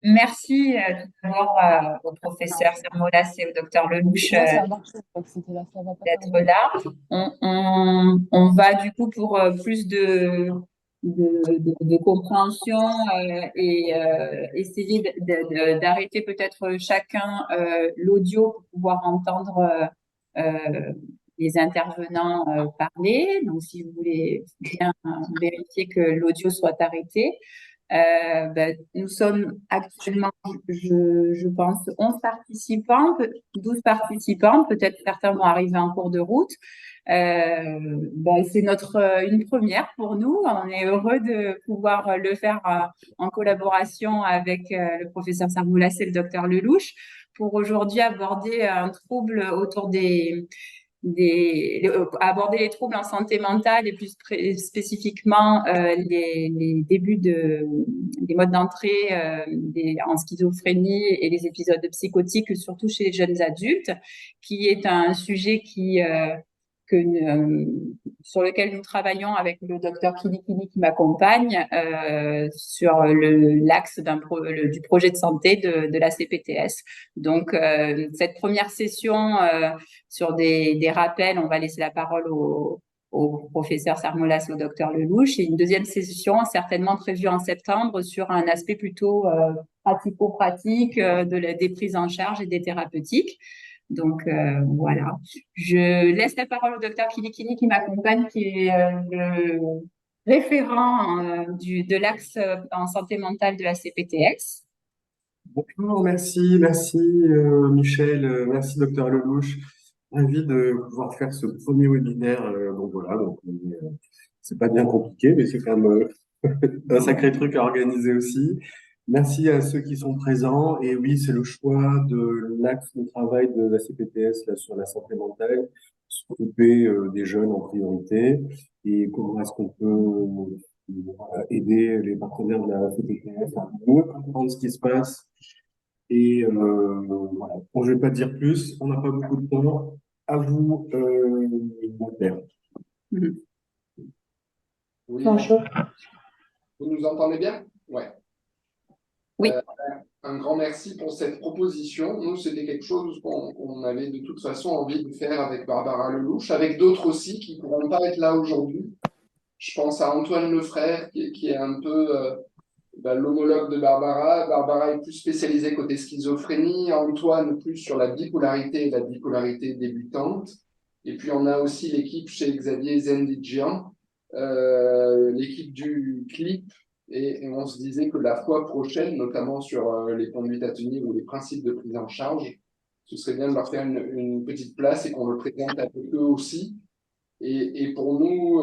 Merci tout d'abord au professeur Sermolas et au docteur Lelouch Moi, ça a marché, je crois que c'était là, ça va pas d'être tarder. là. On va du coup pour plus de compréhension et essayer d'arrêter peut-être chacun l'audio pour pouvoir entendre les intervenants parler. Donc, si vous voulez bien vérifier que l'audio soit arrêté. Nous sommes actuellement, je pense, 11 participants, 12 participants. Peut-être certains vont arriver en cours de route. C'est une première pour nous. On est heureux de pouvoir le faire en collaboration avec le professeur Sarboulas et le docteur Lelouch pour aujourd'hui aborder un trouble autour aborder les troubles en santé mentale et plus spécifiquement les débuts des modes d'entrée en schizophrénie et les épisodes psychotiques, surtout chez les jeunes adultes, qui est un sujet sur lequel nous travaillons avec le docteur Kilikini qui m'accompagne sur l'axe du projet de santé de la CPTS. Donc, cette première session sur des rappels, on va laisser la parole au professeur Sarmolas, au docteur Lelouch, et une deuxième session certainement prévue en septembre sur un aspect plutôt pratico-pratique des prises en charge et des thérapeutiques. Donc voilà, je laisse la parole au docteur Kilikini qui m'accompagne, qui est le référent de l'axe en santé mentale de la CPTS. Bonjour, merci Michel, merci docteur Lelouch. Ravi de pouvoir faire ce premier webinaire. C'est pas bien compliqué, mais c'est quand même un sacré truc à organiser aussi. Merci à ceux qui sont présents. Et oui, c'est le choix de l'axe de travail de la CPTS là, sur la santé mentale, s'occuper des jeunes en priorité. Et comment est-ce qu'on peut aider les partenaires de la CPTS à mieux comprendre ce qui se passe. Et voilà. Bon, je ne vais pas dire plus, on n'a pas beaucoup de temps. À vous, mon père. Mhm. Oui, Bonjour. vous nous entendez bien? Ouais. Oui. Un grand merci pour cette proposition. Nous, c'était quelque chose qu'on avait de toute façon envie de faire avec Barbara Lelouch, avec d'autres aussi qui ne pourront pas être là aujourd'hui. Je pense à Antoine Lefrère, qui est un peu l'homologue de Barbara. Barbara est plus spécialisée côté schizophrénie, Antoine plus sur la bipolarité et la bipolarité débutante. Et puis, on a aussi l'équipe chez Xavier Zendijian, l'équipe du CLIP. Et on se disait que la fois prochaine, notamment sur les conduites à tenir ou les principes de prise en charge, ce serait bien de leur faire une petite place et qu'on le présente avec eux aussi. Et pour nous,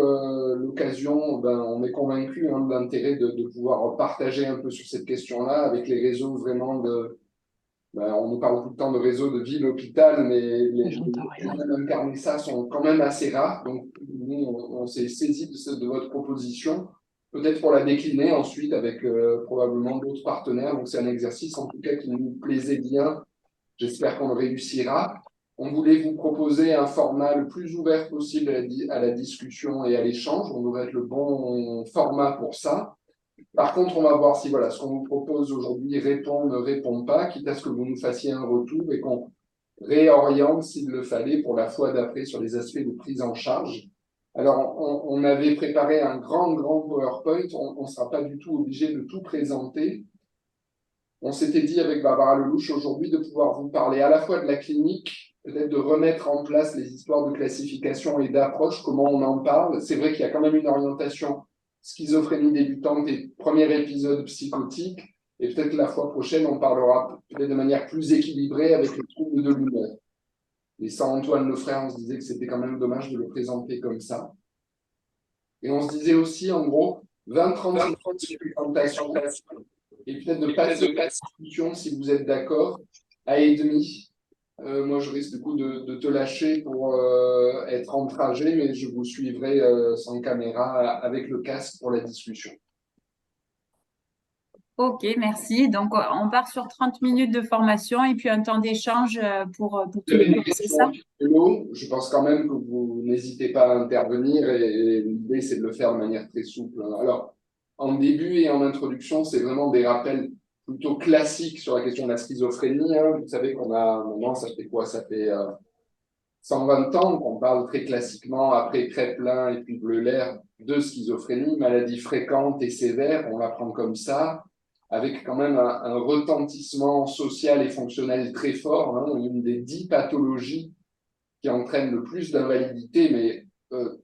l'occasion, on est convaincus de l'intérêt de pouvoir partager un peu sur cette question-là avec les réseaux vraiment on nous parle tout le temps de réseaux de ville-hôpital, mais les gens qui incarnent ça sont quand même assez rares. Donc, nous, on s'est saisi de votre proposition, peut-être pour la décliner ensuite avec probablement d'autres partenaires. Donc, c'est un exercice en tout cas qui nous plaisait bien. J'espère qu'on le réussira. On voulait vous proposer un format le plus ouvert possible à la discussion et à l'échange. On devrait être le bon format pour ça. Par contre, on va voir si ce qu'on vous propose aujourd'hui répond, ne répond pas, quitte à ce que vous nous fassiez un retour et qu'on réoriente s'il le fallait pour la fois d'après sur les aspects de prise en charge. Alors, on avait préparé un grand PowerPoint. On ne sera pas du tout obligé de tout présenter. On s'était dit avec Barbara Lelouch aujourd'hui de pouvoir vous parler à la fois de la clinique, peut-être de remettre en place les histoires de classification et d'approche, comment on en parle. C'est vrai qu'il y a quand même une orientation schizophrénie débutante et premier épisode psychotique. Et peut-être la fois prochaine, on parlera peut-être de manière plus équilibrée avec le trouble de l'humeur. Et sans Antoine Lefrère, on se disait que c'était quand même dommage de le présenter comme ça. Et on se disait aussi, en gros, 20-30 minutes de présentation et peut-être de passer la discussion, si vous êtes d'accord, à et demi. Moi, je risque du coup de te lâcher pour être en trajet, mais je vous suivrai sans caméra avec le casque pour la discussion. Ok, merci. Donc, on part sur 30 minutes de formation et puis un temps d'échange pour tout le monde, c'est ça? Je pense quand même que vous n'hésitez pas à intervenir et l'idée, c'est de le faire de manière très souple. Alors, en début et en introduction, c'est vraiment des rappels plutôt classique sur la question de la schizophrénie. Hein. Vous savez qu'on a maintenant, ça fait quoi? Ça fait 120 ans qu'on parle très classiquement, après Kraepelin et puis Bleuler, de schizophrénie, maladie fréquente et sévère, on la prend comme ça, avec quand même un retentissement social et fonctionnel très fort, hein, une des 10 pathologies qui entraînent le plus d'invalidité, mais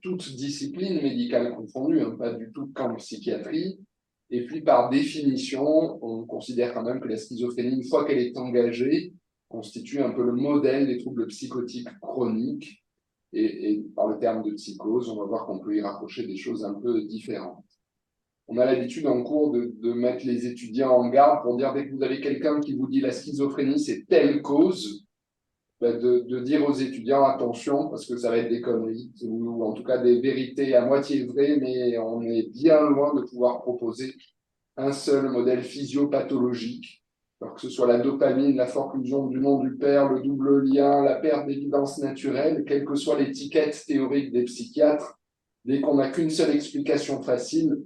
toutes disciplines médicales confondues, hein, pas du tout qu'en psychiatrie. Et puis, par définition, on considère quand même que la schizophrénie, une fois qu'elle est engagée, constitue un peu le modèle des troubles psychotiques chroniques. Et par le terme de psychose, on va voir qu'on peut y rapprocher des choses un peu différentes. On a l'habitude en cours de mettre les étudiants en garde pour dire dès que vous avez quelqu'un qui vous dit la schizophrénie, c'est telle cause, de dire aux étudiants attention, parce que ça va être des conneries, ou en tout cas des vérités à moitié vraies, mais on est bien loin de pouvoir proposer un seul modèle physiopathologique, alors que ce soit la dopamine, la forclusion du nom du père, le double lien, la perte d'évidence naturelle, quelle que soit l'étiquette théorique des psychiatres, dès qu'on n'a qu'une seule explication facile,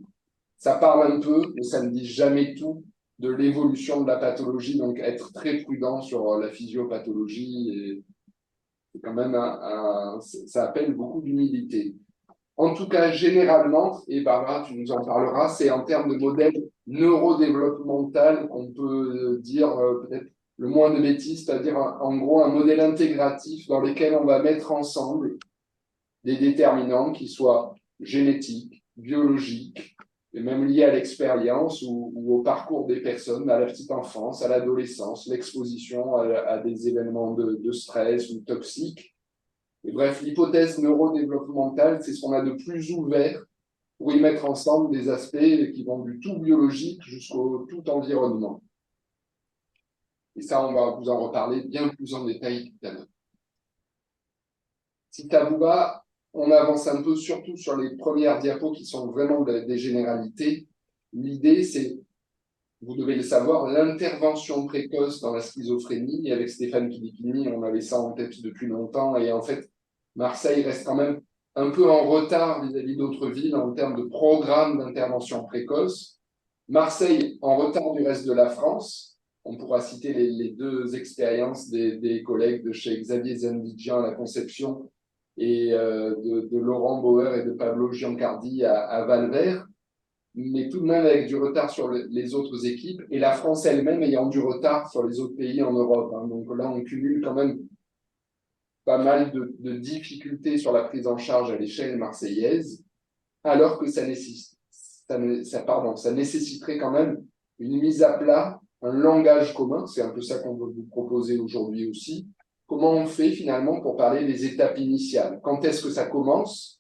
ça parle un peu, mais ça ne dit jamais tout de l'évolution de la pathologie, donc être très prudent sur la physiopathologie, et c'est quand même ça appelle beaucoup d'humilité. En tout cas, généralement, et Barbara, tu nous en parleras, c'est en termes de modèle neurodéveloppemental qu'on peut dire peut-être le moins de bêtises, c'est-à-dire en gros un modèle intégratif dans lequel on va mettre ensemble des déterminants qui soient génétiques, biologiques, et même liés à l'expérience ou au parcours des personnes, à la petite enfance, à l'adolescence, l'exposition à des événements de stress ou toxiques. Et bref, l'hypothèse neurodéveloppementale, c'est ce qu'on a de plus ouvert pour y mettre ensemble des aspects qui vont du tout biologique jusqu'au tout environnement. Et ça, on va vous en reparler bien plus en détail tout à l'heure. Si ça vous va, on avance un peu, surtout sur les premières diapos qui sont vraiment des généralités. L'idée, c'est, vous devez le savoir, l'intervention précoce dans la schizophrénie. Et avec Stéphane Kilikini, on avait ça en tête depuis longtemps. Et en fait, Marseille reste quand même un peu en retard vis-à-vis d'autres villes en termes de programme d'intervention précoce. Marseille en retard du reste de la France. On pourra citer les deux expériences des collègues de chez Xavier Zendjian à la Conception et de Laurent Bauer et de Pablo Giancardi à Valvert, mais tout de même avec du retard sur les autres équipes, et la France elle-même ayant du retard sur les autres pays en Europe. Hein. Donc là, on cumule quand même pas mal de difficultés sur la prise en charge à l'échelle marseillaise, alors que ça nécessiterait quand même une mise à plat, un langage commun, c'est un peu ça qu'on veut vous proposer aujourd'hui aussi. Comment on fait finalement pour parler des étapes initiales? Quand est-ce que ça commence?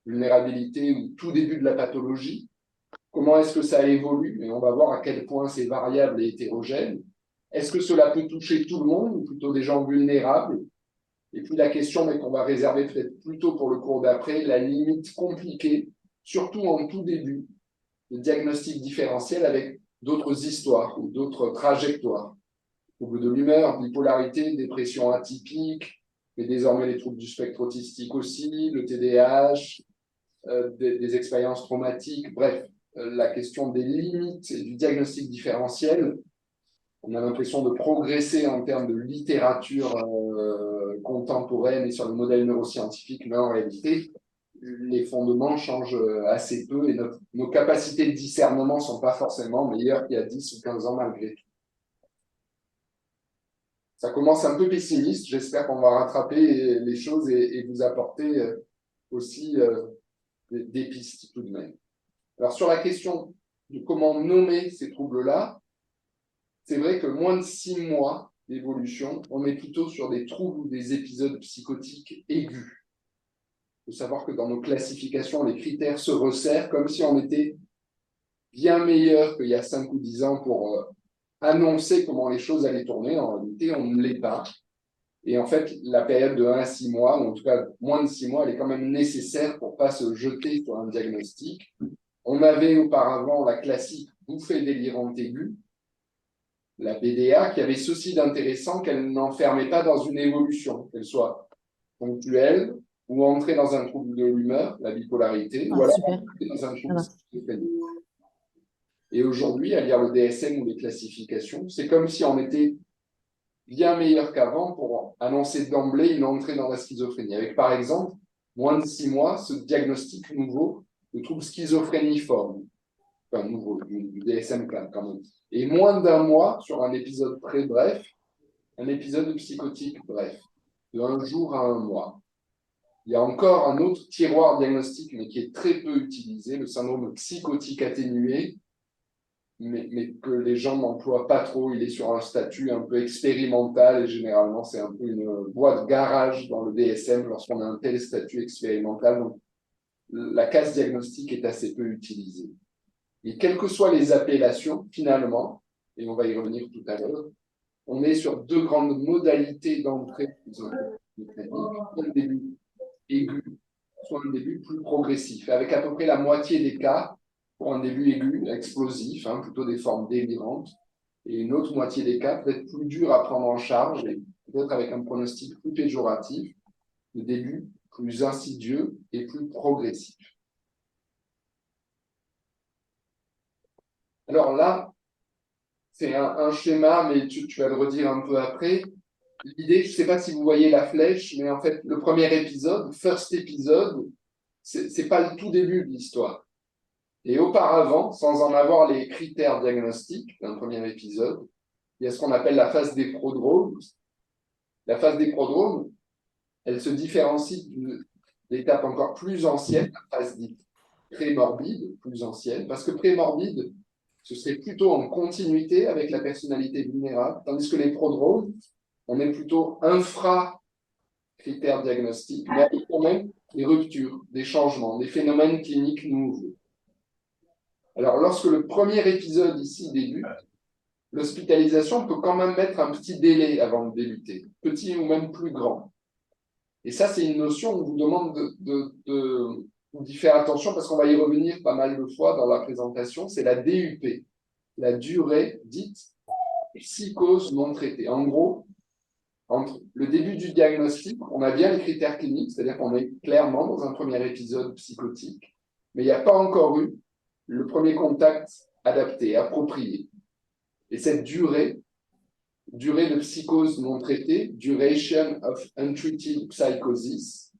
Vulnérabilité ou tout début de la pathologie? Comment est-ce que ça évolue? Et on va voir à quel point c'est variable et hétérogène. Est-ce que cela peut toucher tout le monde ou plutôt des gens vulnérables? Et puis la question, mais qu'on va réserver peut-être plutôt pour le cours d'après, la limite compliquée, surtout en tout début, le diagnostic différentiel avec d'autres histoires ou d'autres trajectoires. Troubles de l'humeur, bipolarité, dépression atypique, mais désormais les troubles du spectre autistique aussi, le TDAH, des expériences traumatiques, bref, la question des limites et du diagnostic différentiel. On a l'impression de progresser en termes de littérature contemporaine et sur le modèle neuroscientifique, mais en réalité, les fondements changent assez peu et nos capacités de discernement ne sont pas forcément meilleures qu'il y a 10 ou 15 ans malgré tout. Ça commence un peu pessimiste, j'espère qu'on va rattraper les choses et vous apporter aussi des pistes tout de même. Alors sur la question de comment nommer ces troubles-là, c'est vrai que moins de 6 mois d'évolution, on est plutôt sur des troubles ou des épisodes psychotiques aigus. Il faut savoir que dans nos classifications, les critères se resserrent comme si on était bien meilleur qu'il y a 5 ou 10 ans pour annoncer comment les choses allaient tourner. En réalité, on ne l'est pas. Et en fait, la période de 1 à 6 mois, ou en tout cas moins de 6 mois, elle est quand même nécessaire pour ne pas se jeter sur un diagnostic. On avait auparavant la classique bouffée délirante aiguë, la BDA, qui avait ceci d'intéressant qu'elle n'enfermait pas dans une évolution, qu'elle soit ponctuelle ou entrer dans un trouble de l'humeur, la bipolarité, ou alors entrer dans un trouble schizophrénique. Et aujourd'hui, à lire le DSM ou les classifications, c'est comme si on était bien meilleur qu'avant pour annoncer d'emblée une entrée dans la schizophrénie. Avec, par exemple, moins de 6 mois, ce diagnostic nouveau de trouble schizophréniforme, enfin nouveau, du DSM-4 quand même. Et moins d'un mois sur un épisode très bref, un épisode psychotique bref, de 1 jour à 1 mois. Il y a encore un autre tiroir diagnostique, mais qui est très peu utilisé, le syndrome psychotique atténué, mais que les gens n'emploient pas trop. Il est sur un statut un peu expérimental et généralement, c'est un peu une voie de garage dans le DSM lorsqu'on a un tel statut expérimental. Donc, la case diagnostique est assez peu utilisée. Et quelles que soient les appellations, finalement, et on va y revenir tout à l'heure, on est sur 2 grandes modalités d'entrée mécanique, soit un début aigu, soit un début plus progressif, avec à peu près la moitié des cas pour un début aigu, explosif, plutôt des formes délirantes, et une autre moitié des cas peut-être plus dur à prendre en charge, et peut-être avec un pronostic plus péjoratif, le début plus insidieux et plus progressif. Alors là, c'est un schéma, mais tu vas le redire un peu après. L'idée, je ne sais pas si vous voyez la flèche, mais en fait, le premier épisode, first épisode, c'est pas le tout début de l'histoire. Et auparavant, sans en avoir les critères diagnostiques d'un premier épisode, il y a ce qu'on appelle la phase des prodromes. La phase des prodromes, elle se différencie d'une étape encore plus ancienne, la phase dite prémorbide, plus ancienne, parce que prémorbide, ce serait plutôt en continuité avec la personnalité vulnérable, tandis que les prodromes, on est plutôt infra-critères diagnostiques, mais avec quand même des ruptures, des changements, des phénomènes cliniques nouveaux. Alors, lorsque le premier épisode ici débute, l'hospitalisation peut quand même mettre un petit délai avant de débuter, petit ou même plus grand. Et ça, c'est une notion où on vous demande d'y faire attention parce qu'on va y revenir pas mal de fois dans la présentation, c'est la DUP, la durée dite psychose non traitée. En gros, entre le début du diagnostic, on a bien les critères cliniques, c'est-à-dire qu'on est clairement dans un premier épisode psychotique, mais il n'y a pas encore eu le premier contact adapté, approprié. Et cette durée de psychose non traitée, duration of untreated psychosis,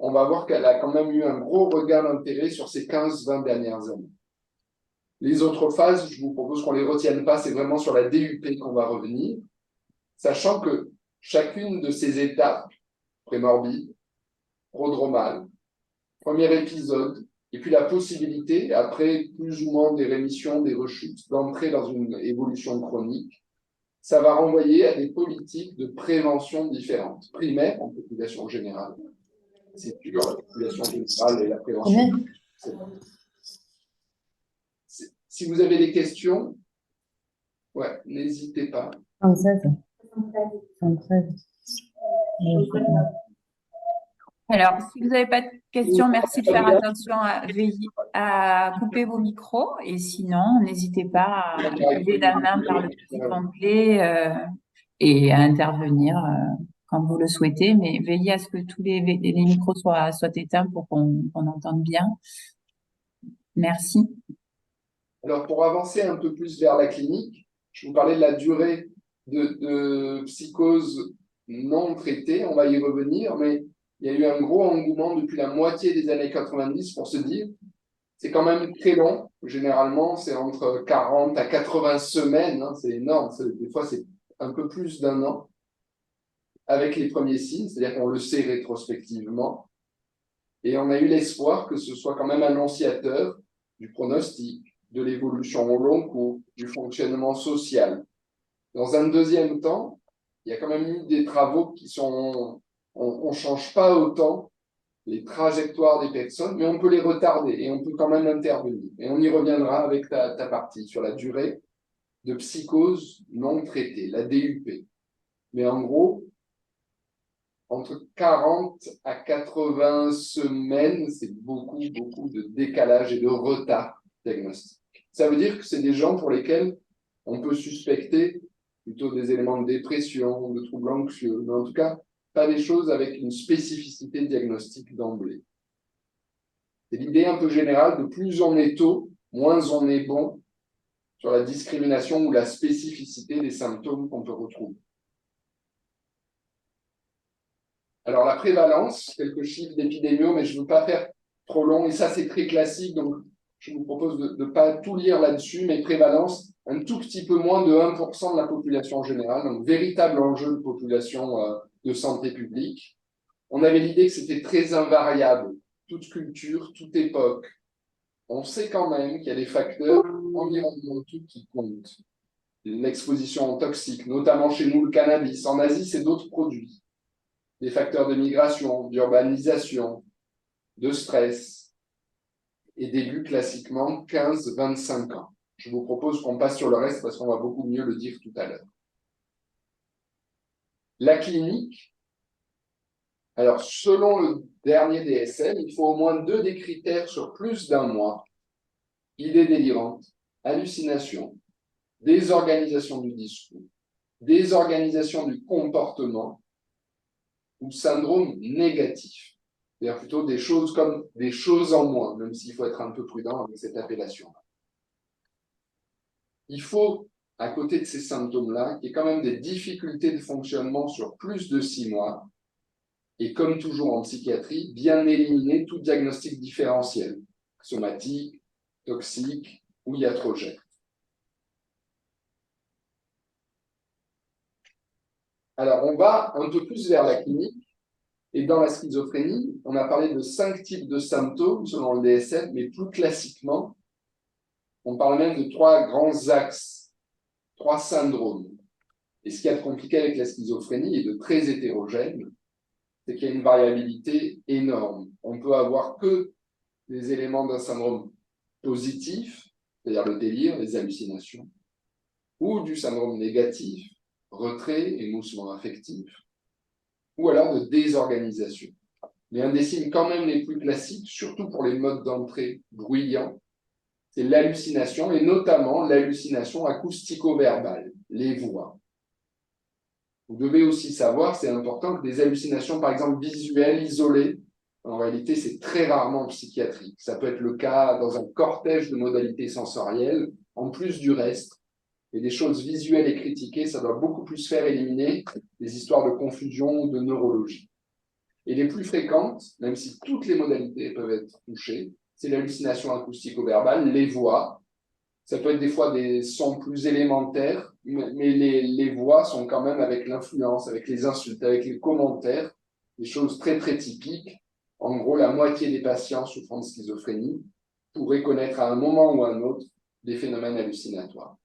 on va voir qu'elle a quand même eu un gros regain d'intérêt sur ces 15-20 dernières années. Les autres phases, je vous propose qu'on ne les retienne pas, c'est vraiment sur la DUP qu'on va revenir, sachant que chacune de ces étapes, prémorbide, prodromale, premier épisode, et puis la possibilité, après plus ou moins des rémissions, des rechutes, d'entrer dans une évolution chronique, ça va renvoyer à des politiques de prévention différentes. Primaire, en population générale, c'est dur, la population générale et la prévention. Si vous avez des questions, ouais, n'hésitez pas. 116. 113. Alors, si vous n'avez pas de questions, merci de faire attention à veiller à couper vos micros et sinon, n'hésitez pas à lever la main par le petit onglet et à intervenir quand vous le souhaitez, mais veillez à ce que tous les micros soient éteints pour qu'on entende bien. Merci. Alors, pour avancer un peu plus vers la clinique, je vous parlais de la durée de psychose non traitée, on va y revenir, mais il y a eu un gros engouement depuis la moitié des années 90 pour se dire, c'est quand même très long, généralement c'est entre 40 à 80 semaines, c'est énorme, des fois c'est un peu plus d'1 an, avec les premiers signes, c'est-à-dire qu'on le sait rétrospectivement, et on a eu l'espoir que ce soit quand même annonciateur du pronostic, de l'évolution au long cours, du fonctionnement social. Dans un deuxième temps, il y a quand même eu des travaux qui sont... On ne change pas autant les trajectoires des personnes, mais on peut les retarder et on peut quand même intervenir. Et on y reviendra avec ta partie sur la durée de psychose non traitée, la DUP. Mais en gros, entre 40 à 80 semaines, c'est beaucoup de décalage et de retard diagnostique. Ça veut dire que c'est des gens pour lesquels on peut suspecter plutôt des éléments de dépression, de troubles anxieux, mais en tout cas, pas des choses avec une spécificité diagnostique d'emblée. C'est l'idée un peu générale de plus on est tôt, moins on est bon sur la discrimination ou la spécificité des symptômes qu'on peut retrouver. Alors, la prévalence, quelques chiffres d'épidémios, mais je ne veux pas faire trop long, et ça, c'est très classique, donc je vous propose de ne pas tout lire là-dessus, mais prévalence, un tout petit peu moins de 1% de la population générale, donc véritable enjeu de population de santé publique. On avait l'idée que c'était très invariable, toute culture, toute époque. On sait quand même qu'il y a des facteurs environnementaux qui comptent. L'exposition toxique, notamment chez nous le cannabis, en Asie, c'est d'autres produits. Des facteurs de migration, d'urbanisation, de stress, et début classiquement 15-25 ans. Je vous propose qu'on passe sur le reste parce qu'on va beaucoup mieux le dire tout à l'heure. La clinique, alors selon le dernier DSM, il faut au moins 2 des critères sur plus d'1 mois. Idées délirantes, hallucinations, désorganisation du discours, désorganisation du comportement ou syndrome négatif. C'est-à-dire plutôt des choses comme des choses en moins, même s'il faut être un peu prudent avec cette appellation. Il faut, à côté de ces symptômes-là, qu'il y ait quand même des difficultés de fonctionnement sur plus de 6 mois, et comme toujours en psychiatrie, bien éliminer tout diagnostic différentiel, somatique, toxique ou iatrogène. Alors, on va un peu plus vers la clinique, et dans la schizophrénie, on a parlé de 5 types de symptômes selon le DSM, mais plus classiquement, on parle même de 3 grands axes, 3 syndromes. Et ce qu'il y a de compliqué avec la schizophrénie et de très hétérogène, c'est qu'il y a une variabilité énorme. On ne peut avoir que des éléments d'un syndrome positif, c'est-à-dire le délire, les hallucinations, ou du syndrome négatif, retrait, émoussement affectif, ou alors de désorganisation. Mais un des signes quand même les plus classiques, surtout pour les modes d'entrée bruyants, c'est l'hallucination, et notamment l'hallucination acoustico-verbale, les voix. Vous devez aussi savoir, c'est important, que des hallucinations, par exemple visuelles, isolées, en réalité, c'est très rarement psychiatrique. Ça peut être le cas dans un cortège de modalités sensorielles, en plus du reste. Et des choses visuelles et critiquées, ça doit beaucoup plus faire éliminer des histoires de confusion ou de neurologie. Et les plus fréquentes, même si toutes les modalités peuvent être touchées, c'est l'hallucination acoustico-verbale, les voix. Ça peut être des fois des sons plus élémentaires, mais les voix sont quand même avec l'influence, avec les insultes, avec les commentaires, des choses très très typiques. En gros, la moitié des patients souffrant de schizophrénie pourraient connaître à un moment ou à un autre des phénomènes hallucinatoires.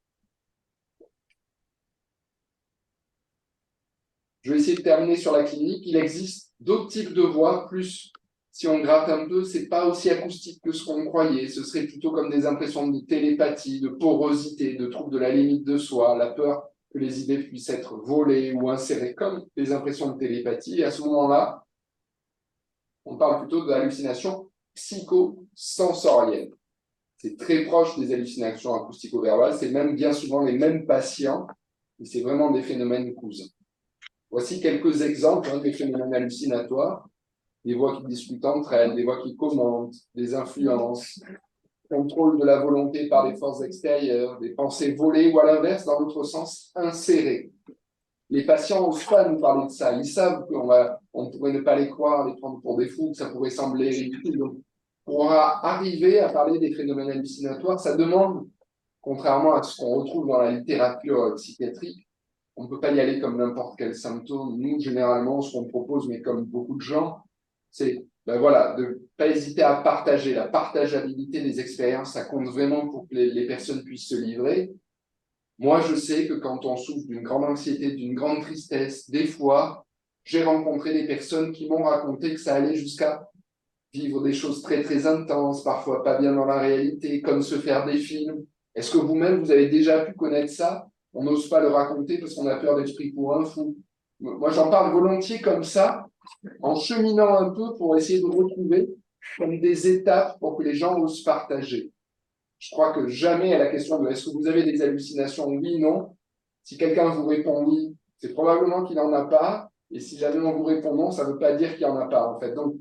Je vais essayer de terminer sur la clinique. Il existe d'autres types de voix, plus si on gratte un peu, c'est pas aussi acoustique que ce qu'on croyait. Ce serait plutôt comme des impressions de télépathie, de porosité, de troubles de la limite de soi, la peur que les idées puissent être volées ou insérées comme des impressions de télépathie. Et à ce moment-là, on parle plutôt d'hallucinations psychosensorielles. C'est très proche des hallucinations acoustico-verbales. C'est même bien souvent les mêmes patients, et c'est vraiment des phénomènes cousins. Voici quelques exemples des phénomènes hallucinatoires. Des voix qui discutent entre elles, des voix qui commentent, des influences, contrôle de la volonté par les forces extérieures, des pensées volées ou à l'inverse, dans l'autre sens, insérées. Les patients n'osent pas nous parler de ça. Ils savent qu'on pourrait ne pas les croire, les prendre pour des fous, que ça pourrait sembler ridicule. Donc, pour arriver à parler des phénomènes hallucinatoires, ça demande, contrairement à ce qu'on retrouve dans la littérature psychiatrique, on ne peut pas y aller comme n'importe quel symptôme. Nous, généralement, ce qu'on propose, mais comme beaucoup de gens, c'est de ne pas hésiter à partager. La partageabilité des expériences, ça compte vraiment pour que les personnes puissent se livrer. Moi, je sais que quand on souffre d'une grande anxiété, d'une grande tristesse, des fois, j'ai rencontré des personnes qui m'ont raconté que ça allait jusqu'à vivre des choses très, très intenses, parfois pas bien dans la réalité, comme se faire des films. Est-ce que vous-même, vous avez déjà pu connaître ça? On n'ose pas le raconter parce qu'on a peur d'être pris pour un fou. Moi, j'en parle volontiers comme ça, en cheminant un peu pour essayer de retrouver comme des étapes pour que les gens osent partager. Je crois que jamais à la question de est-ce que vous avez des hallucinations, oui, non. Si quelqu'un vous répond oui, c'est probablement qu'il n'en a pas. Et si jamais on vous répond non, ça ne veut pas dire qu'il n'y en a pas, en fait. Donc,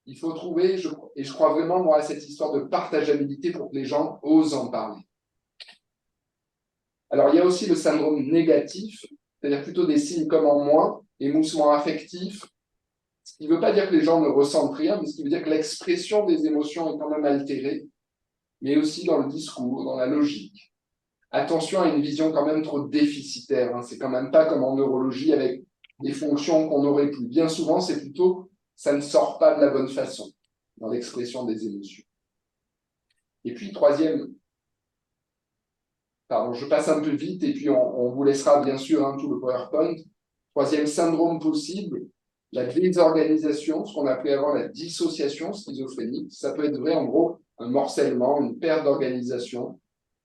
il faut trouver, et je crois vraiment, moi, à cette histoire de partageabilité pour que les gens osent en parler. Alors, il y a aussi le syndrome négatif, c'est-à-dire plutôt des signes comme en moins, émoussement affectif, ce qui ne veut pas dire que les gens ne ressentent rien, mais ce qui veut dire que l'expression des émotions est quand même altérée, mais aussi dans le discours, dans la logique. Attention à une vision quand même trop déficitaire, hein. C'est quand même pas comme en neurologie avec des fonctions qu'on n'aurait plus. Bien souvent, c'est plutôt ça ne sort pas de la bonne façon dans l'expression des émotions. Et puis, troisième, pardon, je passe un peu vite et puis on vous laissera bien sûr tout le PowerPoint. Troisième syndrome possible, la désorganisation, ce qu'on appelait avant la dissociation schizophrénique. Ça peut être vrai, en gros, un morcellement, une perte d'organisation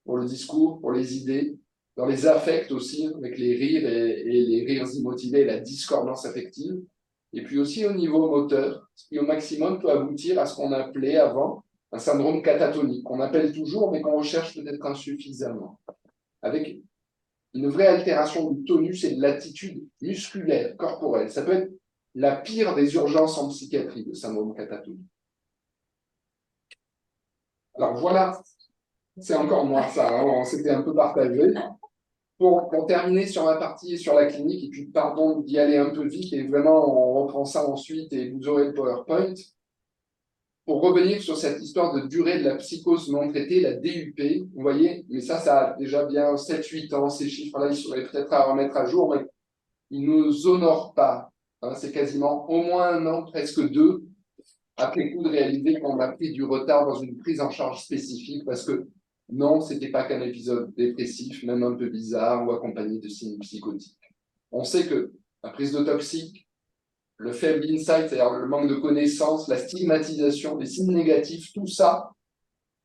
pour le discours, pour les idées, dans les affects aussi, avec les rires et les rires immotivés, la discordance affective. Et puis aussi au niveau moteur, ce qui au maximum peut aboutir à ce qu'on appelait avant un syndrome catatonique, qu'on appelle toujours, mais qu'on recherche peut-être insuffisamment, avec une vraie altération du tonus et de l'attitude musculaire, corporelle. Ça peut être la pire des urgences en psychiatrie, le syndrome catatonique. Alors voilà, c'est encore moi ça, on s'était un peu partagé. Pour terminer sur ma partie sur la clinique, et puis pardon d'y aller un peu vite, et vraiment on reprend ça ensuite et vous aurez le PowerPoint. Pour revenir sur cette histoire de durée de la psychose non traitée, la DUP, vous voyez, mais ça a déjà bien 7-8 ans, ces chiffres-là, ils seraient peut-être à remettre à jour, mais ils ne nous honorent pas. Hein, c'est quasiment au moins 1 an, presque 2, après coup de réaliser qu'on a pris du retard dans une prise en charge spécifique, parce que non, ce n'était pas qu'un épisode dépressif, même un peu bizarre, ou accompagné de signes psychotiques. On sait que la prise de toxiques, le faible insight, c'est-à-dire le manque de connaissances, la stigmatisation, les signes négatifs, tout ça,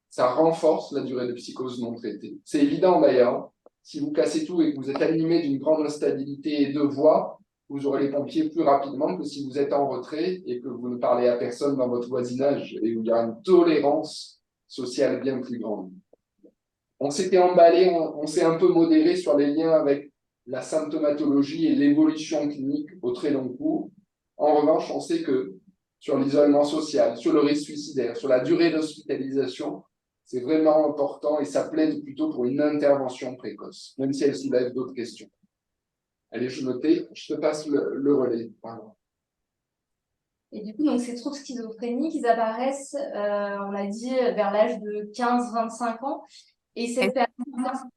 ça renforce la durée de psychose non traitée. C'est évident d'ailleurs. Si vous cassez tout et que vous êtes animé d'une grande instabilité et de voix, vous aurez les pompiers plus rapidement que si vous êtes en retrait et que vous ne parlez à personne dans votre voisinage et où il y a une tolérance sociale bien plus grande. On s'était emballé, on s'est un peu modéré sur les liens avec la symptomatologie et l'évolution clinique au très long cours. En revanche, on sait que sur l'isolement social, sur le risque suicidaire, sur la durée d'hospitalisation, c'est vraiment important et ça plaide plutôt pour une intervention précoce, même si elle soulève d'autres questions. Allez, je te passe le relais. Pardon. Et du coup, donc, ces troubles schizophréniques, ils apparaissent, on l'a dit, vers l'âge de 15-25 ans. Et cette période...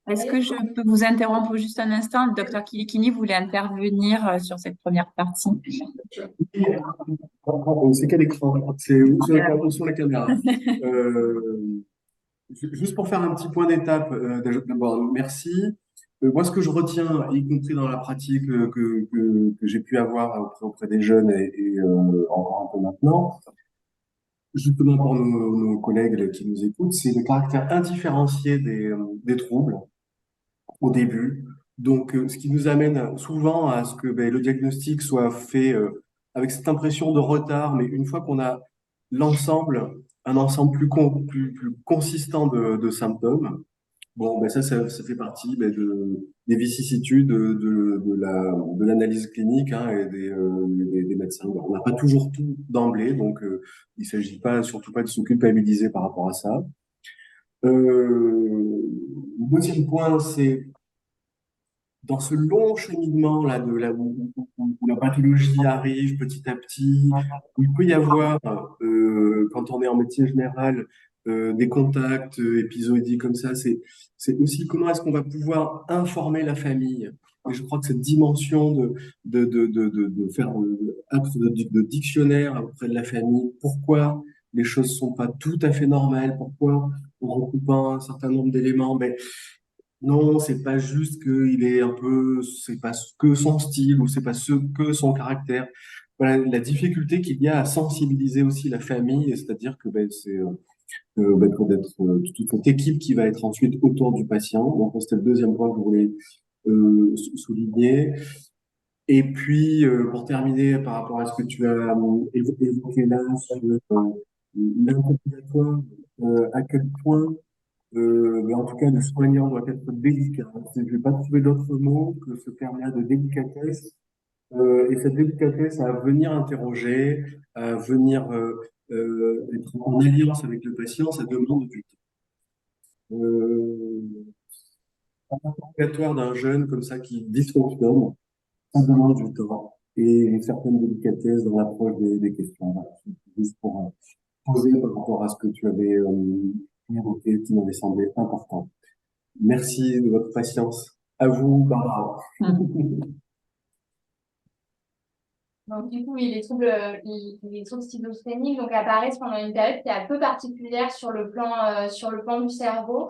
Est-ce que je peux vous interrompre juste un instant? Le docteur Kilikini voulait intervenir sur cette première partie. C'est quel écran? C'est où sur la caméra? Juste pour faire un petit point d'étape, d'abord, merci. Moi, ce que je retiens, y compris dans la pratique que j'ai pu avoir auprès des jeunes et encore un peu maintenant, justement pour nos collègues qui nous écoutent, c'est le caractère indifférencié des troubles au début. Donc, ce qui nous amène souvent à ce que le diagnostic soit fait avec cette impression de retard, mais une fois qu'on a l'ensemble, un ensemble plus consistant de symptômes, bon, ça fait partie des vicissitudes de l'analyse clinique hein, et des médecins. On n'a pas toujours tout d'emblée, donc il s'agit surtout pas de se culpabiliser par rapport à ça. Le deuxième point, c'est dans ce long cheminement là où la pathologie arrive petit à petit, où il peut y avoir, quand on est en médecine générale, des contacts épisodiques comme ça, c'est aussi comment est-ce qu'on va pouvoir informer la famille. Et je crois que cette dimension de faire acte de dictionnaire auprès de la famille, pourquoi les choses sont pas tout à fait normales, pourquoi on recoupe un certain nombre d'éléments, non, c'est pas juste qu'il est un peu, c'est pas que son style ou c'est pas que son caractère. Voilà, la difficulté qu'il y a à sensibiliser aussi la famille, c'est-à-dire que c'est d'être toute cette équipe qui va être ensuite autour du patient. Donc c'était le deuxième point que je voulais souligner. Et puis pour terminer par rapport à ce que tu as évoqué là sur l'interrogatoire, à quel point mais en tout cas, le soignant doit être délicat. Je n'ai pas trouvé d'autre mot que ce terme-là de délicatesse. Et cette délicatesse à venir interroger, à venir être en alliance avec le patient, ça demande du temps. L'interrogatoire d'un jeune comme ça qui dysfonctionne, ça demande du temps et une certaine délicatesse dans l'approche des questions. Voilà. Juste pour poser par rapport à ce que tu avais évoqué, qui m'avait semblé important. Merci de votre patience. À vous, Barbara. Donc, du coup, oui, les troubles schizophréniques donc, apparaissent pendant une période qui est un peu particulière sur le plan du cerveau.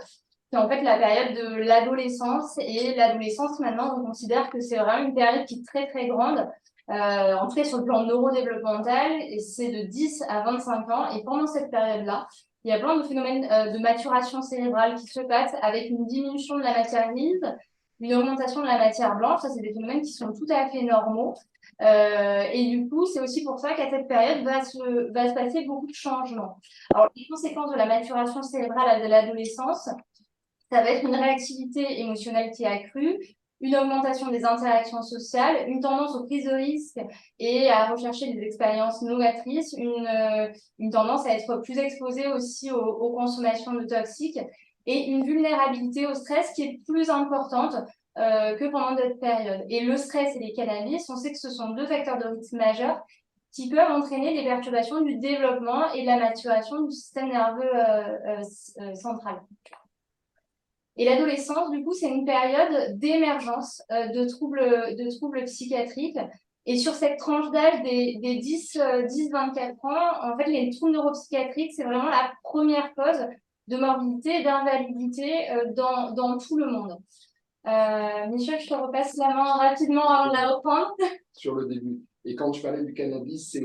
C'est en fait la période de l'adolescence. Et l'adolescence, maintenant, on considère que c'est vraiment une période qui est très, très grande. En tout cas, sur le plan neurodéveloppemental, et c'est de 10 à 25 ans. Et pendant cette période-là, il y a plein de phénomènes de maturation cérébrale qui se passent avec une diminution de la matière grise, une augmentation de la matière blanche. Ça, c'est des phénomènes qui sont tout à fait normaux. Et du coup, c'est aussi pour ça qu'à cette période va se passer beaucoup de changements. Alors, les conséquences de la maturation cérébrale de l'adolescence, ça va être une réactivité émotionnelle qui est accrue, une augmentation des interactions sociales, une tendance aux prises de risques et à rechercher des expériences novatrices, une tendance à être plus exposé aussi aux consommations de toxiques et une vulnérabilité au stress qui est plus importante que pendant cette période. Et le stress et les cannabis, on sait que ce sont deux facteurs de risque majeurs qui peuvent entraîner des perturbations du développement et de la maturation du système nerveux central. Et l'adolescence, du coup, c'est une période d'émergence de troubles psychiatriques. Et sur cette tranche d'âge des 10-24 ans, en fait, les troubles neuropsychiatriques, c'est vraiment la première cause de morbidité et d'invalidité dans tout le monde. Michel, je te repasse la main rapidement avant de la reprendre. Sur le début. Et quand tu parlais du cannabis,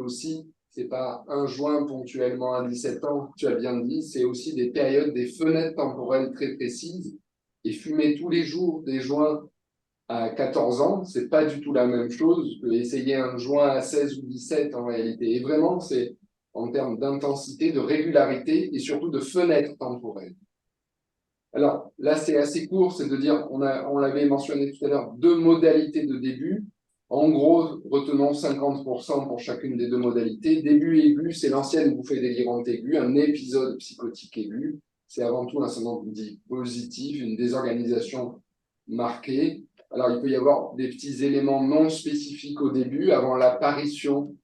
c'est pas un joint ponctuellement à 17 ans, tu as bien dit, c'est aussi des périodes, des fenêtres temporelles très précises. Et fumer tous les jours des joints à 14 ans, c'est pas du tout la même chose que essayer un joint à 16 ou 17 en réalité. Et vraiment, c'est en termes d'intensité, de régularité et surtout de fenêtres temporelles. Alors là, c'est assez court, c'est de dire, on l'avait mentionné tout à l'heure, deux modalités de début. En gros, retenons 50% pour chacune des deux modalités. Début aigu, c'est l'ancienne bouffée délirante aiguë, un épisode psychotique aigu. C'est avant tout un syndrome dit positif, une désorganisation marquée. Alors, il peut y avoir des petits éléments non spécifiques au début, avant l'apparition.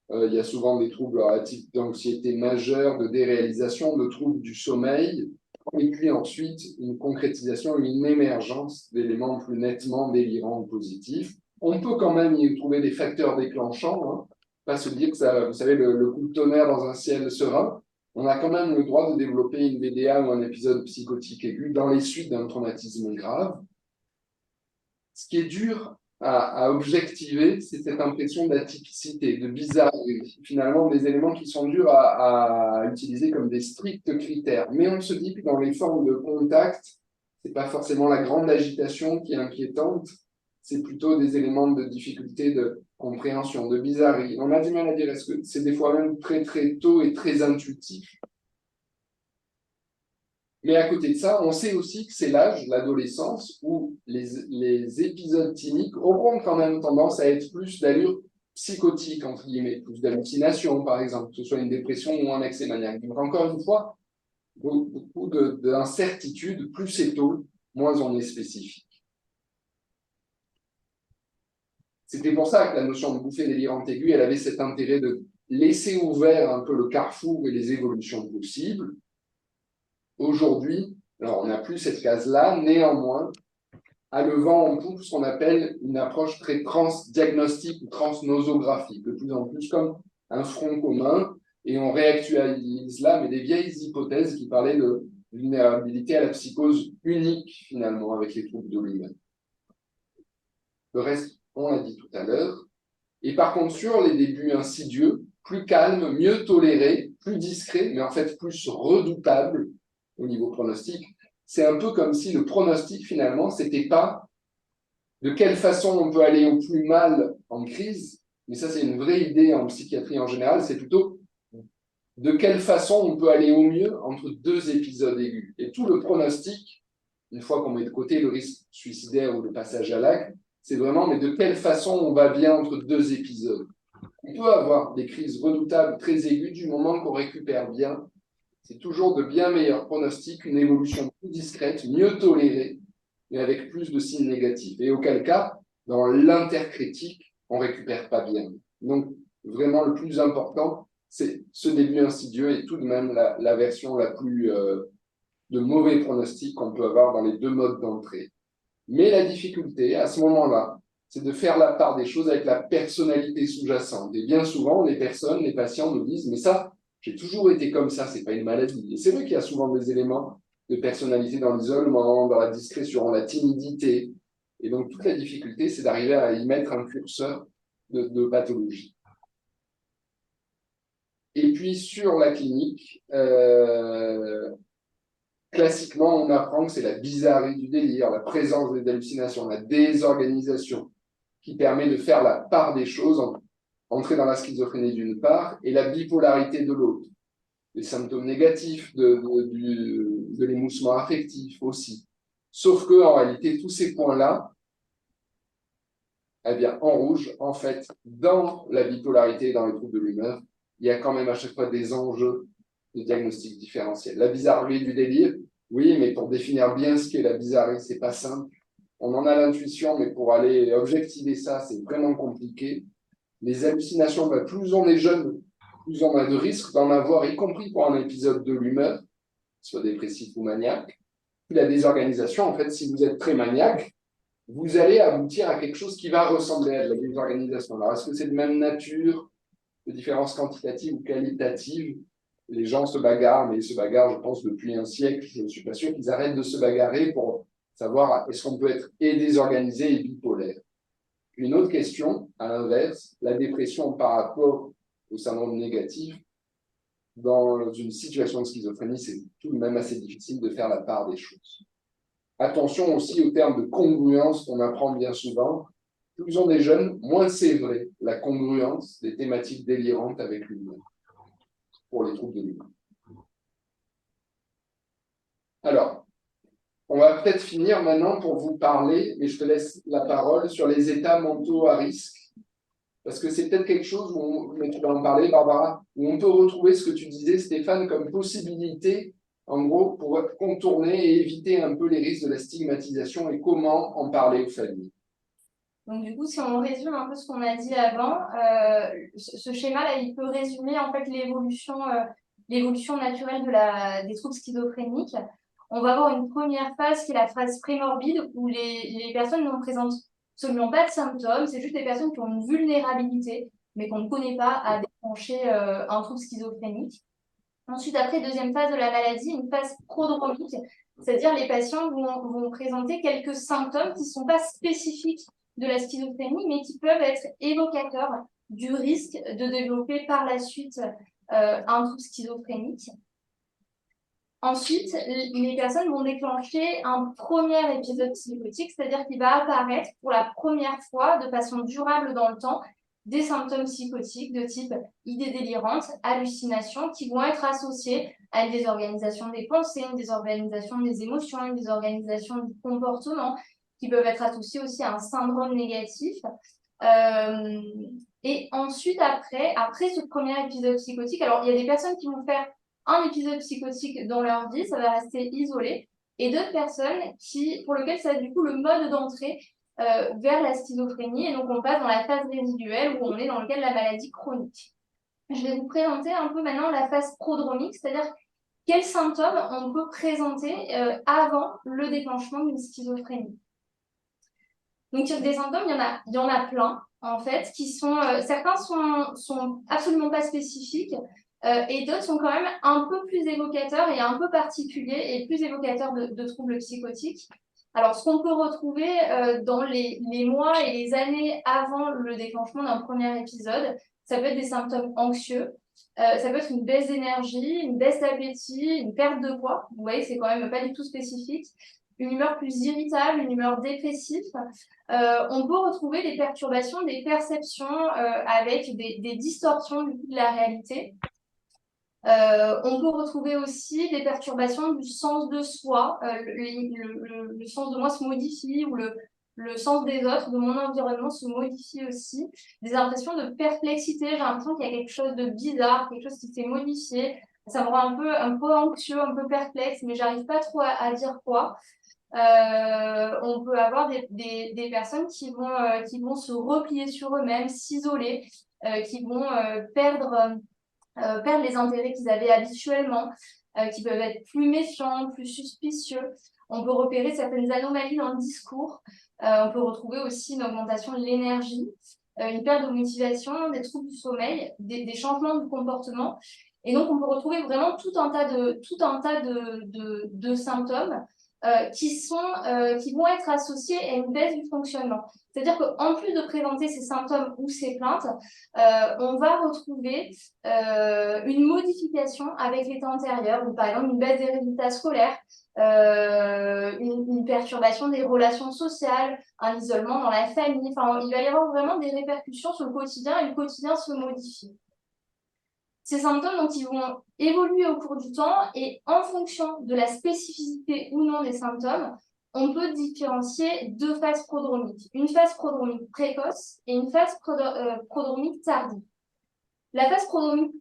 Il y a souvent des troubles à type d'anxiété majeure, de déréalisation, de troubles du sommeil. Et puis ensuite, une concrétisation, une émergence d'éléments plus nettement délirants ou positifs. On peut quand même y trouver des facteurs déclenchants, hein. Pas se dire que ça, vous savez, le coup de tonnerre dans un ciel serein. On a quand même le droit de développer une BDA ou un épisode psychotique aigu dans les suites d'un traumatisme grave. Ce qui est dur à objectiver, c'est cette impression d'atypicité, de bizarrerie, finalement des éléments qui sont durs à utiliser comme des stricts critères. Mais on se dit que dans les formes de contact, c'est pas forcément la grande agitation qui est inquiétante, c'est plutôt des éléments de difficulté de compréhension, de bizarrerie. On a du mal à dire, est-ce que c'est des fois même très très tôt et très intuitif. Mais à côté de ça, on sait aussi que c'est l'âge, l'adolescence, où les épisodes thymiques auront quand même tendance à être plus d'allure psychotique, entre guillemets, plus d'hallucination, par exemple, que ce soit une dépression ou un excès maniaque. Donc, encore une fois, beaucoup d'incertitudes, plus c'est tôt, moins on est spécifique. C'était pour ça que la notion de bouffée délirante aiguë, elle avait cet intérêt de laisser ouvert un peu le carrefour et les évolutions possibles. Aujourd'hui, alors on n'a plus cette case-là, néanmoins, à le vent en poupe ce qu'on appelle une approche très transdiagnostique ou transnosographique, de plus en plus comme un front commun, et on réactualise là, mais des vieilles hypothèses qui parlaient de vulnérabilité à la psychose unique, finalement, avec les troubles de l'humain. Le reste, on l'a dit tout à l'heure. Et par contre, sur les débuts insidieux, plus calmes, mieux tolérés, plus discrets, mais en fait plus redoutables au niveau pronostic, c'est un peu comme si le pronostic, finalement, c'était pas de quelle façon on peut aller au plus mal en crise, mais ça, c'est une vraie idée en psychiatrie en général, c'est plutôt de quelle façon on peut aller au mieux entre deux épisodes aigus. Et tout le pronostic, une fois qu'on met de côté le risque suicidaire ou le passage à l'acte, c'est vraiment, mais de quelle façon on va bien entre deux épisodes. On peut avoir des crises redoutables, très aiguës, du moment qu'on récupère bien. C'est toujours de bien meilleurs pronostics, une évolution plus discrète, mieux tolérée, mais avec plus de signes négatifs. Et auquel cas, dans l'intercritique, on ne récupère pas bien. Donc, vraiment, le plus important, c'est ce début insidieux et tout de même la version la plus de mauvais pronostic qu'on peut avoir dans les deux modes d'entrée. Mais la difficulté, à ce moment-là, c'est de faire la part des choses avec la personnalité sous-jacente. Et bien souvent, les personnes, les patients nous disent « mais ça, j'ai toujours été comme ça, c'est pas une maladie ». Et c'est vrai qu'il y a souvent des éléments de personnalité dans l'isolement, dans la discrétion, la timidité. Et donc, toute la difficulté, c'est d'arriver à y mettre un curseur de pathologie. Et puis, sur la clinique, classiquement, on apprend que c'est la bizarrerie du délire, la présence des hallucinations, la désorganisation qui permet de faire la part des choses, entrer dans la schizophrénie d'une part et la bipolarité de l'autre. Les symptômes négatifs de l'émoussement affectif aussi. Sauf que en réalité, tous ces points-là, eh bien, en rouge, en fait, dans la bipolarité et dans les troubles de l'humeur, il y a quand même à chaque fois des enjeux de diagnostic différentiel. La bizarrerie du délire, oui, mais pour définir bien ce qu'est la bizarrerie, c'est pas simple. On en a l'intuition, mais pour aller objectiver ça, c'est vraiment compliqué. Les hallucinations, plus on est jeune, plus on a de risques d'en avoir, y compris pour un épisode de l'humeur, soit dépressif ou maniaque. Puis la désorganisation, en fait, si vous êtes très maniaque, vous allez aboutir à quelque chose qui va ressembler à de la désorganisation. Alors, est-ce que c'est de même nature, de différence quantitative ou qualitative? Les gens se bagarrent, mais ils se bagarrent, je pense, depuis un siècle. Je ne suis pas sûr qu'ils arrêtent de se bagarrer pour savoir est-ce qu'on peut être et désorganisé et bipolaire. Une autre question, à l'inverse, la dépression par rapport au syndrome négatif, dans une situation de schizophrénie, c'est tout de même assez difficile de faire la part des choses. Attention aussi au terme de congruence qu'on apprend bien souvent. Plus on est jeune, moins c'est vrai la congruence des thématiques délirantes avec l'humain pour les troubles de l'humain. Alors, on va peut-être finir maintenant pour vous parler, mais je te laisse la parole, sur les états mentaux à risque. Parce que c'est peut-être quelque chose, mais tu vas en parler, Barbara, où on peut retrouver ce que tu disais, Stéphane, comme possibilité, en gros, pour contourner et éviter un peu les risques de la stigmatisation et comment en parler aux familles. Donc, du coup, si on résume un peu ce qu'on a dit avant, ce schéma-là, il peut résumer en fait l'évolution naturelle des troubles schizophréniques. On va avoir une première phase qui est la phase prémorbide, où les personnes ne présentent absolument pas de symptômes, c'est juste des personnes qui ont une vulnérabilité, mais qu'on ne connaît pas à déclencher un trouble schizophrénique. Ensuite, après, deuxième phase de la maladie, une phase prodromique, c'est-à-dire les patients vont présenter quelques symptômes qui ne sont pas spécifiques de la schizophrénie, mais qui peuvent être évocateurs du risque de développer par la suite un trouble schizophrénique. Ensuite, les personnes vont déclencher un premier épisode psychotique, c'est-à-dire qu'il va apparaître pour la première fois de façon durable dans le temps des symptômes psychotiques de type idées délirantes, hallucinations, qui vont être associés à une désorganisation des pensées, une désorganisation des émotions, une désorganisation du comportement, qui peuvent être associés aussi à un syndrome négatif. Et ensuite, après ce premier épisode psychotique, alors il y a des personnes qui vont faire un épisode psychotique dans leur vie, ça va rester isolé, et d'autres personnes pour lesquelles ça va être du coup le mode d'entrée vers la schizophrénie, et donc on passe dans la phase résiduelle où on est dans le cas de la maladie chronique. Je vais vous présenter un peu maintenant la phase prodromique, c'est-à-dire quels symptômes on peut présenter avant le déclenchement d'une schizophrénie. Donc des symptômes, il y en a plein en fait, qui sont certains sont absolument pas spécifiques. Et d'autres sont quand même un peu plus évocateurs et un peu particuliers et plus évocateurs de troubles psychotiques. Alors, ce qu'on peut retrouver dans les mois et les années avant le déclenchement d'un premier épisode, ça peut être des symptômes anxieux, ça peut être une baisse d'énergie, une baisse d'appétit, une perte de poids. Vous voyez, c'est quand même pas du tout spécifique. Une humeur plus irritable, une humeur dépressive. On peut retrouver des perturbations, des perceptions avec des distorsions de la réalité. On peut retrouver aussi des perturbations du sens de soi, le sens de moi se modifie ou le sens des autres, de mon environnement se modifie aussi. Des impressions de perplexité, j'ai l'impression qu'il y a quelque chose de bizarre, quelque chose qui s'est modifié. Ça me rend un peu anxieux, un peu perplexe, mais j'arrive pas trop à dire quoi. On peut avoir des personnes qui vont se replier sur eux-mêmes, s'isoler, qui vont perdre les intérêts qu'ils avaient habituellement, qui peuvent être plus méfiants, plus suspicieux. On peut repérer certaines anomalies dans le discours. On peut retrouver aussi une augmentation de l'énergie, une perte de motivation, des troubles du sommeil, des changements de comportement. Et donc, on peut retrouver vraiment tout un tas de symptômes qui vont être associés à une baisse du fonctionnement. C'est-à-dire qu'en plus de présenter ces symptômes ou ces plaintes, on va retrouver une modification avec l'état antérieur, ou par exemple une baisse des résultats scolaires, une perturbation des relations sociales, un isolement dans la famille. Enfin, il va y avoir vraiment des répercussions sur le quotidien et le quotidien se modifie. Ces symptômes, donc, ils vont évoluer au cours du temps et en fonction de la spécificité ou non des symptômes, on peut différencier deux phases prodromiques. Une phase prodromique précoce et une phase prodromique tardive. La phase prodromique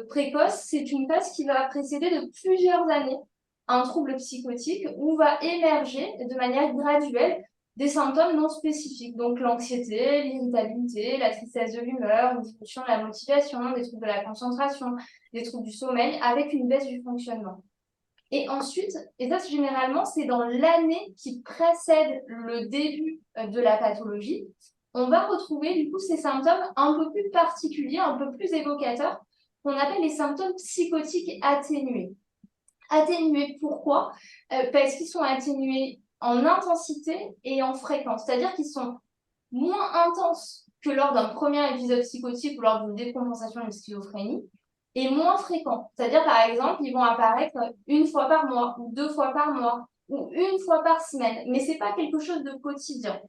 précoce, c'est une phase qui va précéder de plusieurs années un trouble psychotique où va émerger de manière graduelle des symptômes non spécifiques, donc l'anxiété, l'irritabilité, la tristesse de l'humeur, une diminution de la motivation, des troubles de la concentration, des troubles du sommeil, avec une baisse du fonctionnement. Et ensuite, et ça généralement, c'est dans l'année qui précède le début de la pathologie, on va retrouver du coup ces symptômes un peu plus particuliers, un peu plus évocateurs, qu'on appelle les symptômes psychotiques atténués. Atténués, pourquoi? Parce qu'ils sont atténués en intensité et en fréquence, c'est-à-dire qu'ils sont moins intenses que lors d'un premier épisode psychotique ou lors d'une décompensation d'une schizophrénie, et moins fréquents. C'est-à-dire, par exemple, ils vont apparaître une fois par mois, ou 2 fois par mois, ou une fois par semaine, mais ce n'est pas quelque chose de quotidien.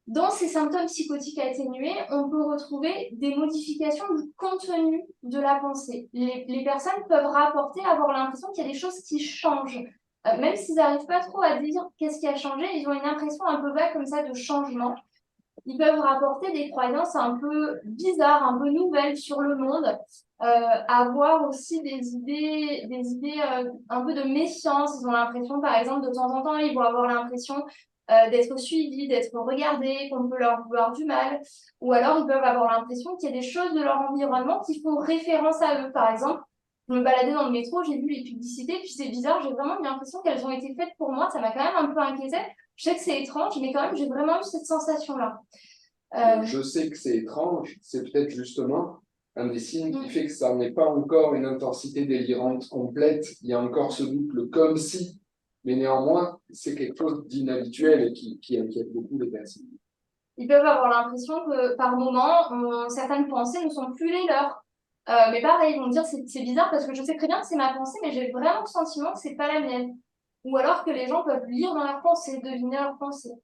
Dans ces symptômes psychotiques atténués, on peut retrouver des modifications du contenu de la pensée. Les personnes peuvent rapporter, avoir l'impression qu'il y a des choses qui changent. Même s'ils n'arrivent pas trop à dire qu'est-ce qui a changé, ils ont une impression un peu vague comme ça de changement. Ils peuvent rapporter des croyances un peu bizarres, un peu nouvelles sur le monde, avoir aussi des idées un peu de méfiance. Ils ont l'impression, par exemple, de temps en temps, ils vont avoir l'impression d'être suivis, d'être regardés, qu'on peut leur vouloir du mal. Ou alors, ils peuvent avoir l'impression qu'il y a des choses de leur environnement qui font référence à eux. Par exemple, je me baladais dans le métro, j'ai vu les publicités, puis c'est bizarre, j'ai vraiment eu l'impression qu'elles ont été faites pour moi. Ça m'a quand même un peu inquiétée. Je sais que c'est étrange, mais quand même, j'ai vraiment eu cette sensation-là. Je sais que c'est étrange, c'est peut-être justement un des signes qui fait que ça n'est pas encore une intensité délirante complète. Il y a encore ce doute, le comme si, mais néanmoins, c'est quelque chose d'inhabituel et qui inquiète beaucoup les personnes. Ils peuvent avoir l'impression que par moment, certaines pensées ne sont plus les leurs. Mais pareil, ils vont dire c'est bizarre parce que je sais très bien que c'est ma pensée, mais j'ai vraiment le sentiment que c'est pas la mienne. Ou alors que les gens peuvent lire dans leurs pensées, deviner leurs pensées.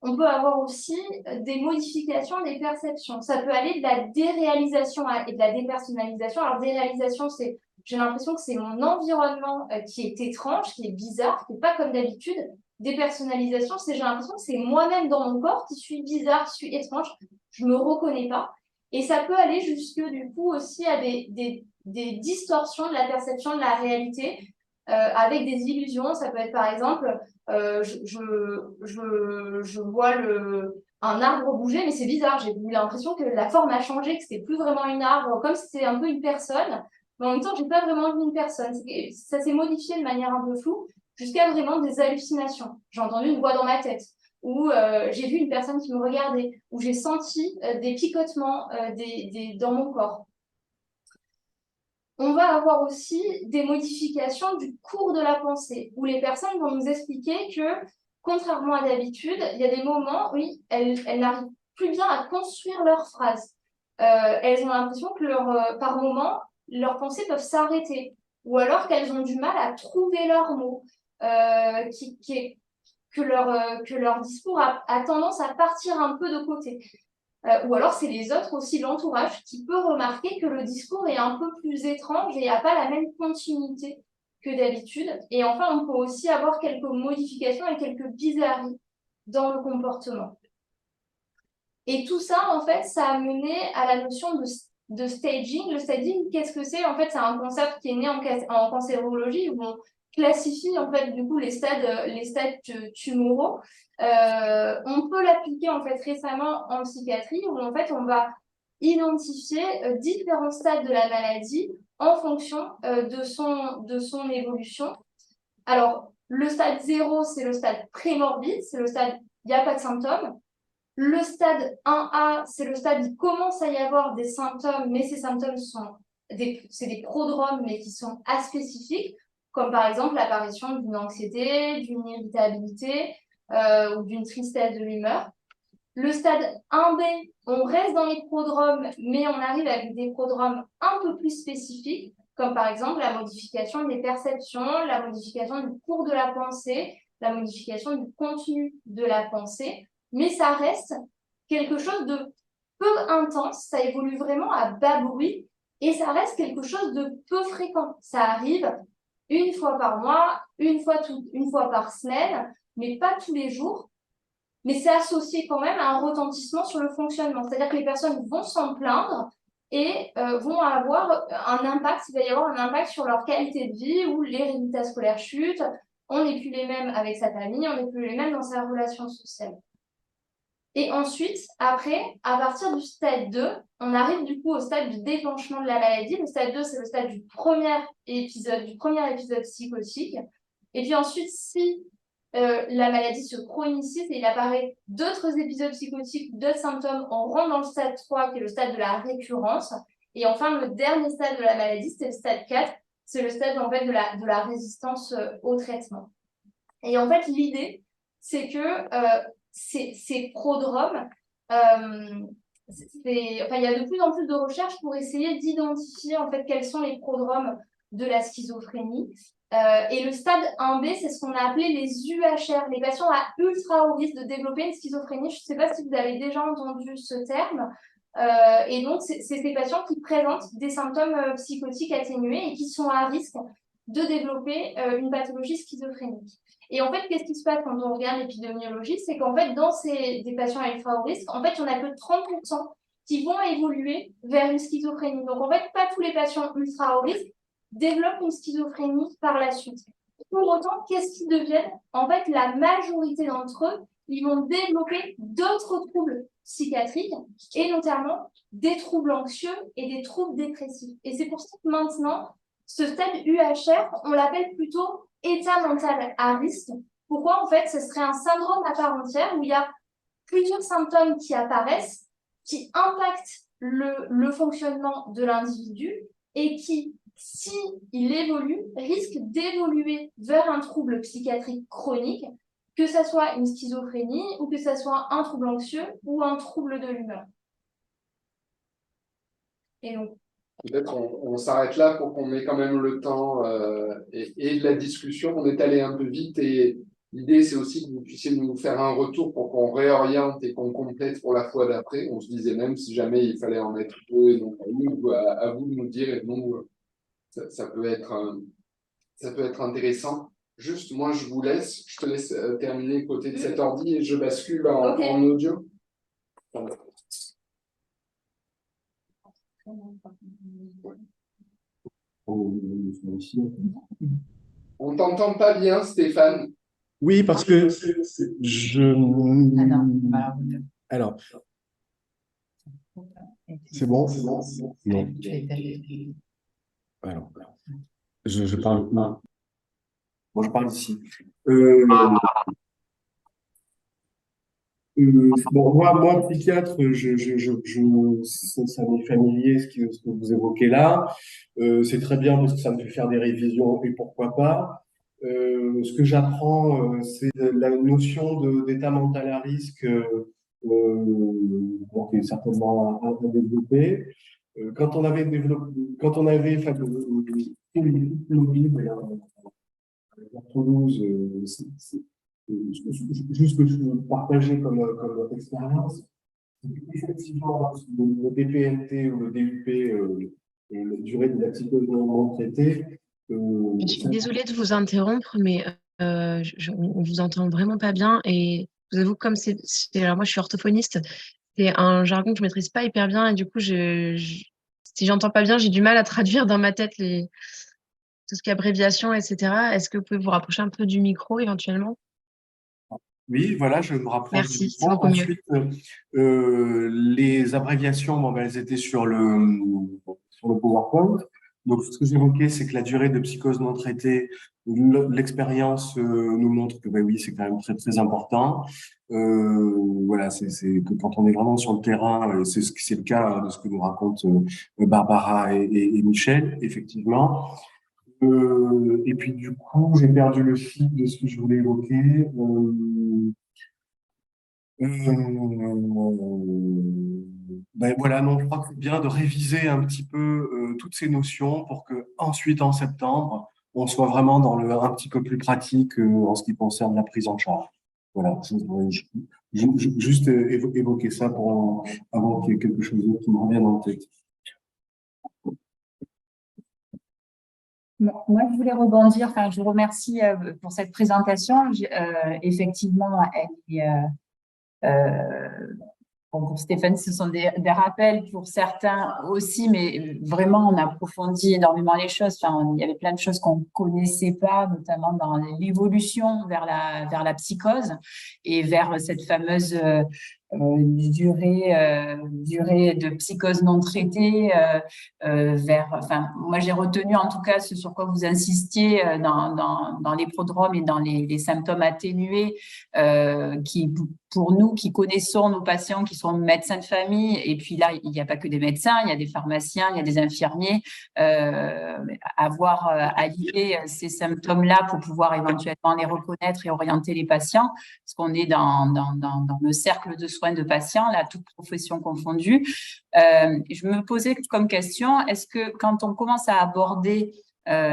On peut avoir aussi des modifications des perceptions. Ça peut aller de la déréalisation et de la dépersonnalisation. Alors, déréalisation, c'est j'ai l'impression que c'est mon environnement qui est étrange, qui est bizarre, qui n'est pas comme d'habitude. Dépersonnalisation, c'est j'ai l'impression que c'est moi-même dans mon corps qui suis bizarre, qui suis étrange. Je ne me reconnais pas. Et ça peut aller jusque, du coup, aussi à des distorsions de la perception de la réalité avec des illusions. Ça peut être, par exemple, je vois un arbre bouger, mais c'est bizarre. J'ai eu l'impression que la forme a changé, que c'était plus vraiment une arbre, comme si c'était un peu une personne. Mais en même temps, j'ai pas vraiment vu une personne. Ça s'est modifié de manière un peu floue, jusqu'à vraiment des hallucinations. J'ai entendu une voix dans ma tête, ou j'ai vu une personne qui me regardait, ou j'ai senti des picotements dans mon corps. On va avoir aussi des modifications du cours de la pensée, où les personnes vont nous expliquer que, contrairement à d'habitude, il y a des moments où elles n'arrivent plus bien à construire leurs phrases. Elles ont l'impression que par moment, leurs pensées peuvent s'arrêter, ou alors qu'elles ont du mal à trouver leurs mots, que leur discours a tendance à partir un peu de côté. Ou alors c'est les autres aussi, l'entourage, qui peut remarquer que le discours est un peu plus étrange et n'a pas la même continuité que d'habitude. Et enfin, on peut aussi avoir quelques modifications et quelques bizarreries dans le comportement. Et tout ça, en fait, ça a mené à la notion de staging. Le staging, qu'est-ce que c'est? En fait, c'est un concept qui est né en cancérologie où classifie en fait du coup les stades tumoraux. On peut l'appliquer en fait récemment en psychiatrie où en fait on va identifier différents stades de la maladie en fonction de son évolution. Alors, le stade 0, c'est le stade prémorbide, c'est le stade il n'y a pas de symptômes. Le stade 1A, c'est le stade où il commence à y avoir des symptômes, mais ces symptômes c'est des prodromes, mais qui sont aspécifiques, comme par exemple l'apparition d'une anxiété, d'une irritabilité ou d'une tristesse de l'humeur. Le stade 1B, on reste dans les prodromes, mais on arrive avec des prodromes un peu plus spécifiques, comme par exemple la modification des perceptions, la modification du cours de la pensée, la modification du contenu de la pensée. Mais ça reste quelque chose de peu intense, ça évolue vraiment à bas bruit, et ça reste quelque chose de peu fréquent. Ça arrive une fois par mois, une fois par semaine, mais pas tous les jours. Mais c'est associé quand même à un retentissement sur le fonctionnement. C'est-à-dire que les personnes vont s'en plaindre et vont avoir un impact, il va y avoir un impact sur leur qualité de vie où les résultats scolaires chutent, on n'est plus les mêmes avec sa famille, on n'est plus les mêmes dans sa relation sociale. Et ensuite, après, à partir du stade 2, on arrive du coup au stade du déclenchement de la maladie. Le stade 2, c'est le stade du premier épisode psychotique. Et puis ensuite, si la maladie se chronicise et il apparaît d'autres épisodes psychotiques, d'autres symptômes, on rentre dans le stade 3, qui est le stade de la récurrence. Et enfin, le dernier stade de la maladie, c'est le stade 4, c'est le stade en fait de la résistance au traitement. Et en fait, l'idée, c'est que ces prodromes, il y a de plus en plus de recherches pour essayer d'identifier en fait quels sont les prodromes de la schizophrénie. Et le stade 1B, c'est ce qu'on a appelé les UHR, les patients à ultra haut risque de développer une schizophrénie. Je ne sais pas si vous avez déjà entendu ce terme. Et donc, c'est ces patients qui présentent des symptômes psychotiques atténués et qui sont à risque de développer une pathologie schizophrénique. Et en fait, qu'est-ce qui se passe quand on regarde l'épidémiologie? C'est qu'en fait, dans des patients à ultra haut risque, en fait, il n'y en a que 30% qui vont évoluer vers une schizophrénie. Donc, en fait, pas tous les patients ultra haut risque développent une schizophrénie par la suite. Pour autant, qu'est-ce qu'ils deviennent? En fait, la majorité d'entre eux, ils vont développer d'autres troubles psychiatriques et notamment des troubles anxieux et des troubles dépressifs. Et c'est pour ça que maintenant, ce stade UHR, on l'appelle plutôt état mental à risque. Pourquoi? En fait, ce serait un syndrome à part entière où il y a plusieurs symptômes qui apparaissent, qui impactent le fonctionnement de l'individu et qui, si il évolue, risque d'évoluer vers un trouble psychiatrique chronique, que ça soit une schizophrénie ou que ça soit un trouble anxieux ou un trouble de l'humeur. Et donc, peut-être on s'arrête là pour qu'on ait quand même le temps et de la discussion. On est allé un peu vite et l'idée, c'est aussi que vous puissiez nous faire un retour pour qu'on réoriente et qu'on complète pour la fois d'après. On se disait même si jamais il fallait en mettre deux et non pas une, à vous de nous dire et nous, ça peut être intéressant. Juste, moi, je te laisse terminer côté de cet ordi et je bascule en audio. Pardon. On t'entend pas bien, Stéphane. Oui, parce que Ah non, Alors, c'est bon? Non. Alors, je parle. Non. Bon, je parle ici. Bon, moi, psychiatre, ça m'est familier ce que vous évoquez là. C'est très bien parce que ça me fait faire des révisions et pourquoi pas. Ce que j'apprends, c'est la notion d'état mental à risque, bon, qui est certainement à développer. Quand on avait fait à Toulouse, juste que je veux partager comme expérience, effectivement, le DPNT ou le DUP, la durée de la psychose non traitée. Je suis désolée de vous interrompre, mais on vous entend vraiment pas bien. Et je vous avoue, comme alors moi, je suis orthophoniste, c'est un jargon que je maîtrise pas hyper bien. Et du coup, si j'entends pas bien, j'ai du mal à traduire dans ma tête tout ce qui est abréviation, etc. Est-ce que vous pouvez vous rapprocher un peu du micro éventuellement? Oui, voilà, je me rapproche du Merci, c'est micro. beaucoup mieux. Ensuite, les abréviations, bon, ben, elles étaient sur le PowerPoint. Donc, ce que j'évoquais, c'est que la durée de psychose non traitée, l'expérience nous montre que, ben oui, c'est quand même très, très important. Voilà, c'est que quand on est vraiment sur le terrain, c'est le cas de ce que nous racontent Barbara et Michel, effectivement. Et puis, du coup, j'ai perdu le fil de ce que je voulais évoquer. Ben voilà, non, je crois que c'est bien de réviser un petit peu toutes ces notions pour que ensuite, en septembre, on soit vraiment dans un petit peu plus pratique en ce qui concerne la prise en charge. Voilà, juste évoquer ça avant qu'il y ait quelque chose d'autre qui me revienne en tête. Moi, je voulais rebondir, enfin, je vous remercie pour cette présentation. Effectivement, elle est, bon, pour Stéphane, ce sont des rappels pour certains aussi, mais vraiment, on approfondit énormément les choses. Enfin, il y avait plein de choses qu'on ne connaissait pas, notamment dans l'évolution vers la psychose et vers cette fameuse durée de psychose non traitée enfin, moi j'ai retenu en tout cas ce sur quoi vous insistiez dans les prodromes et dans les symptômes atténués qui pour nous qui connaissons nos patients qui sont médecins de famille, et puis là, il n'y a pas que des médecins, il y a des pharmaciens, il y a des infirmiers, avoir allié ces symptômes-là pour pouvoir éventuellement les reconnaître et orienter les patients, parce qu'on est dans le cercle de soins de patients, là, toute profession confondue. Je me posais comme question, est-ce que quand on commence à aborder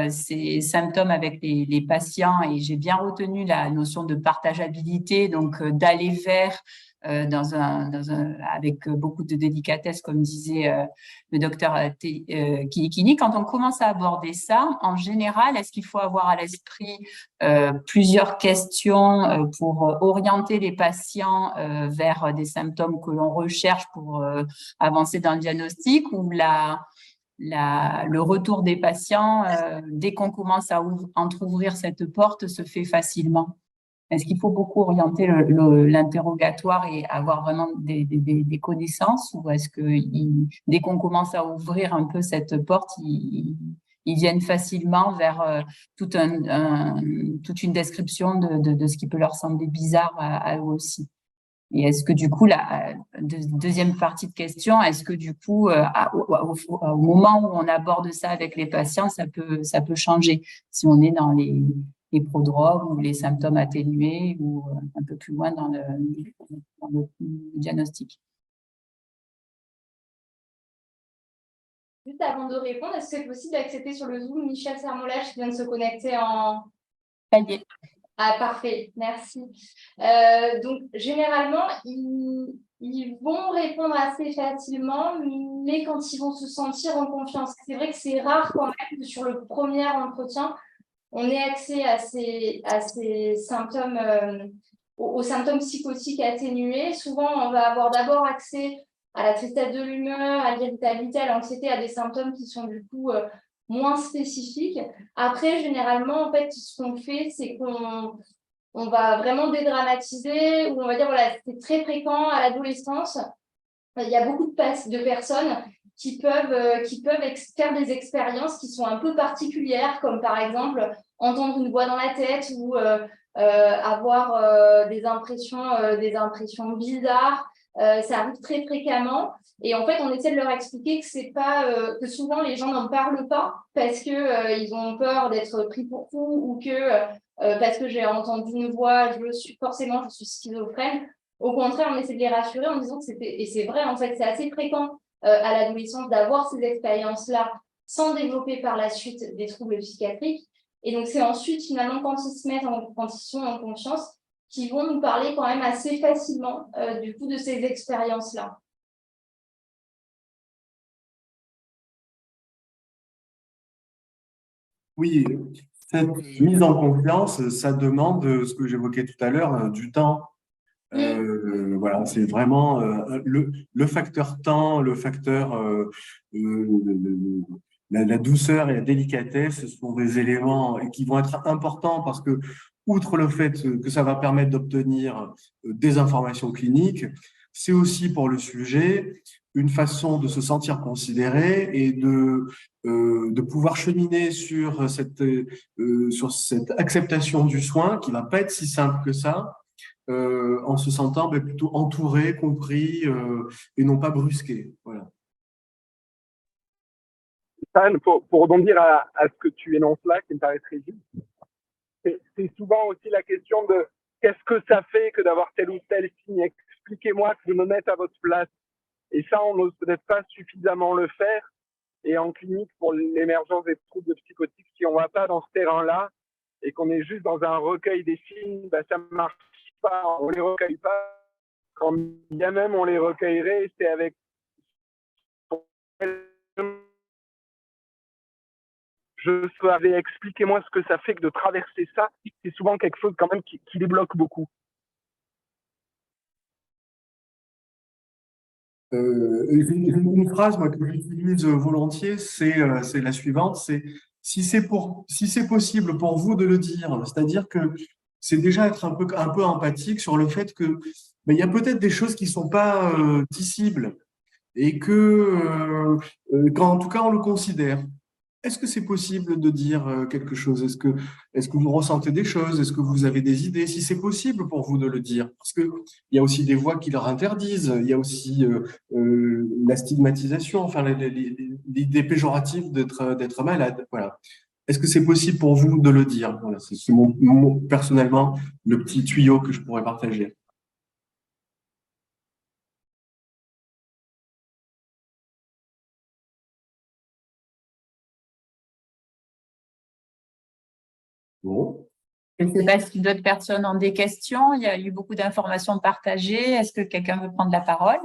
ces symptômes avec les patients, et j'ai bien retenu la notion de partageabilité, donc d'aller vers avec beaucoup de délicatesse, comme disait le docteur Kilikini. Quand on commence à aborder ça, en général, est-ce qu'il faut avoir à l'esprit plusieurs questions pour orienter les patients vers des symptômes que l'on recherche pour avancer dans le diagnostic, ou le retour des patients, dès qu'on commence à entrouvrir cette porte, se fait facilement? Est-ce qu'il faut beaucoup orienter l'interrogatoire et avoir vraiment des connaissances, ou est-ce que dès qu'on commence à ouvrir un peu cette porte, ils viennent facilement vers toute une description de ce qui peut leur sembler bizarre à eux aussi? Et est-ce que du coup, la deuxième partie de question, est-ce que du coup, au moment où on aborde ça avec les patients, ça peut changer si on est dans les prodromes ou les symptômes atténués, ou un peu plus loin dans le diagnostic? Juste avant de répondre, est-ce que c'est possible d'accepter sur le Zoom Michel Sermolage qui vient de se connecter en… Ça y est. Ah, parfait, merci. Donc, généralement, ils vont répondre assez facilement, mais quand ils vont se sentir en confiance. C'est vrai que c'est rare quand même que sur le premier entretien, on ait accès à ces symptômes, aux symptômes psychotiques atténués. Souvent, on va avoir d'abord accès à la tristesse de l'humeur, à l'irritabilité, à l'anxiété, à des symptômes qui sont du coup moins spécifiques. Après, généralement, en fait, ce qu'on fait, c'est qu'on va vraiment dédramatiser, ou on va dire, voilà, c'est très fréquent à l'adolescence. Il y a beaucoup de personnes qui peuvent faire des expériences qui sont un peu particulières, comme par exemple entendre une voix dans la tête, ou avoir des impressions bizarres. Ça arrive très fréquemment. Et en fait, on essaie de leur expliquer que c'est pas que souvent les gens n'en parlent pas parce que ils ont peur d'être pris pour fou, ou que parce que j'ai entendu une voix, je suis schizophrène. Au contraire, on essaie de les rassurer en disant que et c'est vrai, en fait, c'est assez fréquent à l'adolescence d'avoir ces expériences-là sans développer par la suite des troubles psychiatriques. Et donc, c'est ensuite, finalement, quand ils sont en confiance, qu'ils vont nous parler quand même assez facilement, du coup, de ces expériences-là. Oui, cette mise en confiance, ça demande ce que j'évoquais tout à l'heure, du temps. Voilà, c'est vraiment le facteur temps, le facteur la douceur et la délicatesse sont des éléments qui vont être importants parce que, outre le fait que ça va permettre d'obtenir des informations cliniques, c'est aussi pour le sujet une façon de se sentir considéré et de pouvoir cheminer sur cette acceptation du soin qui va pas être si simple que ça, en se sentant plutôt entouré, compris et non pas brusqué. Voilà. Stan, pour rebondir à ce que tu énonces là, qui me paraît très juste, c'est souvent aussi la question de qu'est-ce que ça fait que d'avoir tel ou tel signe? Expliquez-moi, que je me mette à votre place. Et ça, on n'ose peut-être pas suffisamment le faire. Et en clinique, pour l'émergence des troubles psychotiques, si on ne va pas dans ce terrain-là et qu'on est juste dans un recueil des signes, bah, ça ne marche pas, on ne les recueille pas. Quand bien même on les recueillerait, c'est avec je savais, expliquez-moi ce que ça fait que de traverser ça, c'est souvent quelque chose quand même qui les bloque beaucoup. Une phrase moi, que j'utilise volontiers, c'est la suivante, c'est si c'est possible pour vous de le dire, c'est-à-dire que c'est déjà être un peu empathique sur le fait que ben, il y a peut-être des choses qui sont pas dissibles et qu'en tout cas on le considère. Est-ce que c'est possible de dire quelque chose? Est-ce que vous ressentez des choses? Est-ce que vous avez des idées? Si c'est possible pour vous de le dire, parce que il y a aussi des voix qui leur interdisent. Il y a aussi la stigmatisation, enfin l'idée péjorative d'être malade. Voilà. Est-ce que c'est possible pour vous de le dire? Voilà, c'est personnellement le petit tuyau que je pourrais partager. Bon. Je ne sais pas si d'autres personnes ont des questions. Il y a eu beaucoup d'informations partagées. Est-ce que quelqu'un veut prendre la parole?